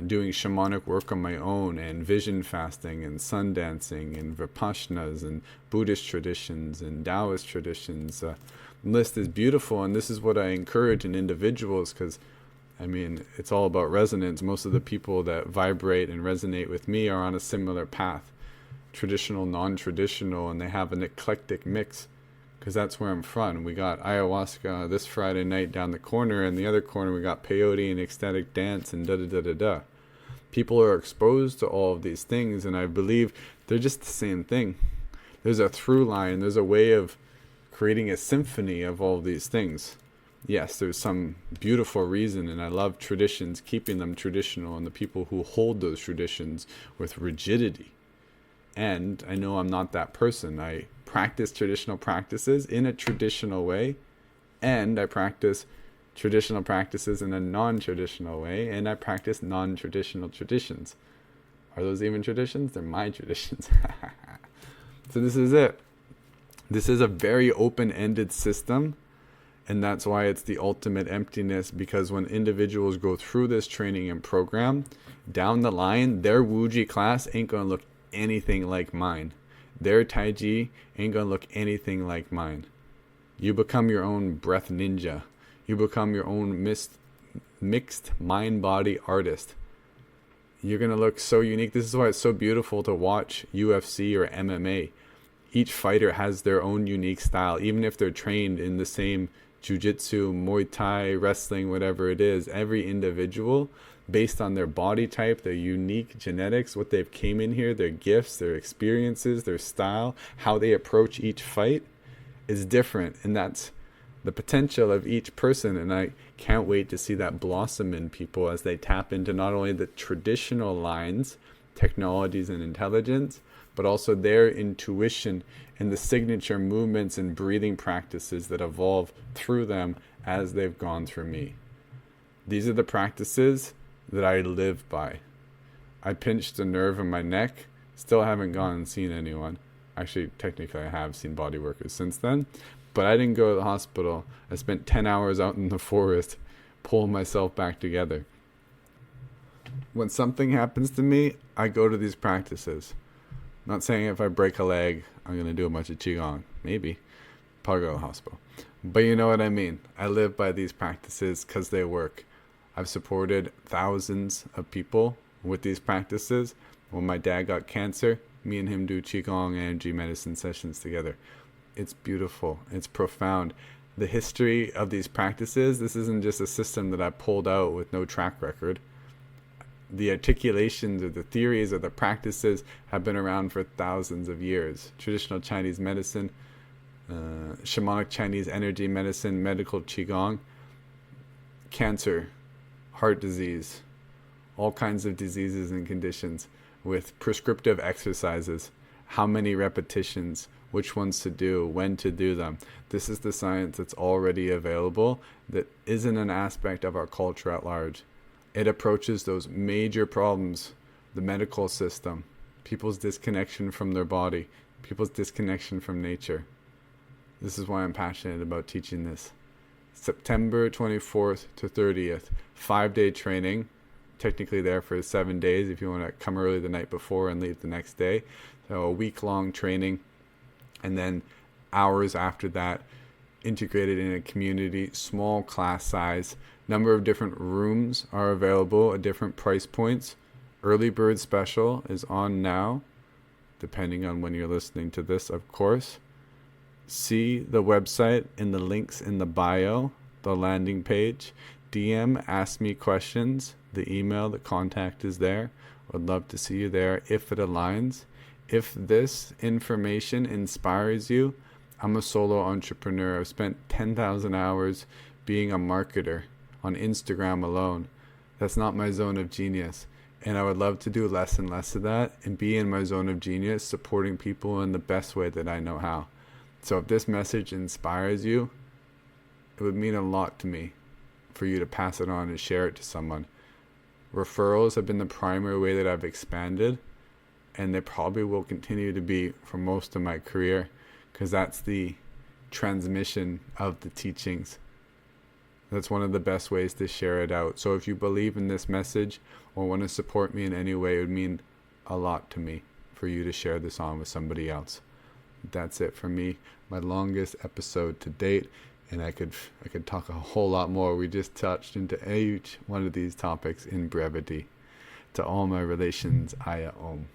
Speaker 1: doing shamanic work on my own, and vision fasting and sun dancing and vipassanas and Buddhist traditions and Taoist traditions. The list is beautiful, and this is what I encourage in individuals, because I mean, it's all about resonance. Most of the people that vibrate and resonate with me are on a similar path, traditional, non-traditional, and they have an eclectic mix, because that's where I'm from. We got ayahuasca this Friday night down the corner, and the other corner we got peyote and ecstatic dance and da-da-da-da-da. People are exposed to all of these things, and I believe they're just the same thing. There's a through line, there's a way of creating a symphony of all of these things. Yes, there's some beautiful reason, and I love traditions, keeping them traditional, and the people who hold those traditions with rigidity. And I know I'm not that person. I practice traditional practices in a traditional way, and I practice traditional practices in a non-traditional way, and I practice non-traditional traditions. Are those even traditions? They're my traditions. So this is it. This is a very open-ended system, and that's why it's the ultimate emptiness, because when individuals go through this training and program, down the line, their Wuji class ain't going to look anything like mine. Their Taiji ain't going to look anything like mine. You become your own breath ninja. You become your own mixed mind-body artist. You're going to look so unique. This is why it's so beautiful to watch UFC or MMA. Each fighter has their own unique style, even if they're trained in the same jiu-jitsu, Muay Thai, wrestling, whatever it is. Every individual, based on their body type, their unique genetics, what they've came in here, their gifts, their experiences, their style, how they approach each fight is different. And that's the potential of each person. And I can't wait to see that blossom in people as they tap into not only the traditional lines, technologies, and intelligence, but also their intuition and the signature movements and breathing practices that evolve through them as they've gone through me. These are the practices that I live by. I pinched a nerve in my neck, still haven't gone and seen anyone. Actually, technically I have seen body workers since then, but I didn't go to the hospital. I spent 10 hours out in the forest pulling myself back together. When something happens to me, I go to these practices. Not saying if I break a leg, I'm going to do a bunch of Qigong. Maybe. Probably go to the hospital. But you know what I mean. I live by these practices because they work. I've supported thousands of people with these practices. When my dad got cancer, me and him do Qigong energy medicine sessions together. It's beautiful. It's profound. The history of these practices, this isn't just a system that I pulled out with no track record. The articulations or the theories or the practices have been around for thousands of years. Traditional Chinese medicine, shamanic Chinese energy medicine, medical Qigong, cancer, heart disease, all kinds of diseases and conditions with prescriptive exercises, how many repetitions, which ones to do, when to do them. This is the science that's already available that isn't an aspect of our culture at large. It approaches those major problems, the medical system, people's disconnection from their body, people's disconnection from nature. This is why I'm passionate about teaching this. September 24th to 30th, 5-day training, technically there for 7 days if you want to come early the night before and leave the next day. So a week-long training, and then hours after that, integrated in a community, small class size. Number of different rooms are available at different price points. Early bird special is on now, depending on when you're listening to this, of course. See the website in the links in the bio, the landing page. DM, ask me questions. The email, the contact is there. Would love to see you there if it aligns. If this information inspires you, I'm a solo entrepreneur. I've spent 10,000 hours being a marketer on Instagram alone. That's not my zone of genius. And I would love to do less and less of that and be in my zone of genius, supporting people in the best way that I know how. So if this message inspires you, it would mean a lot to me for you to pass it on and share it to someone. Referrals have been the primary way that I've expanded, and they probably will continue to be for most of my career, because that's the transmission of the teachings. That's one of the best ways to share it out. So if you believe in this message or want to support me in any way, it would mean a lot to me for you to share this on with somebody else. That's it for me. My longest episode to date, and I could talk a whole lot more. We just touched into each one of these topics in brevity. To all my relations, Aya Om.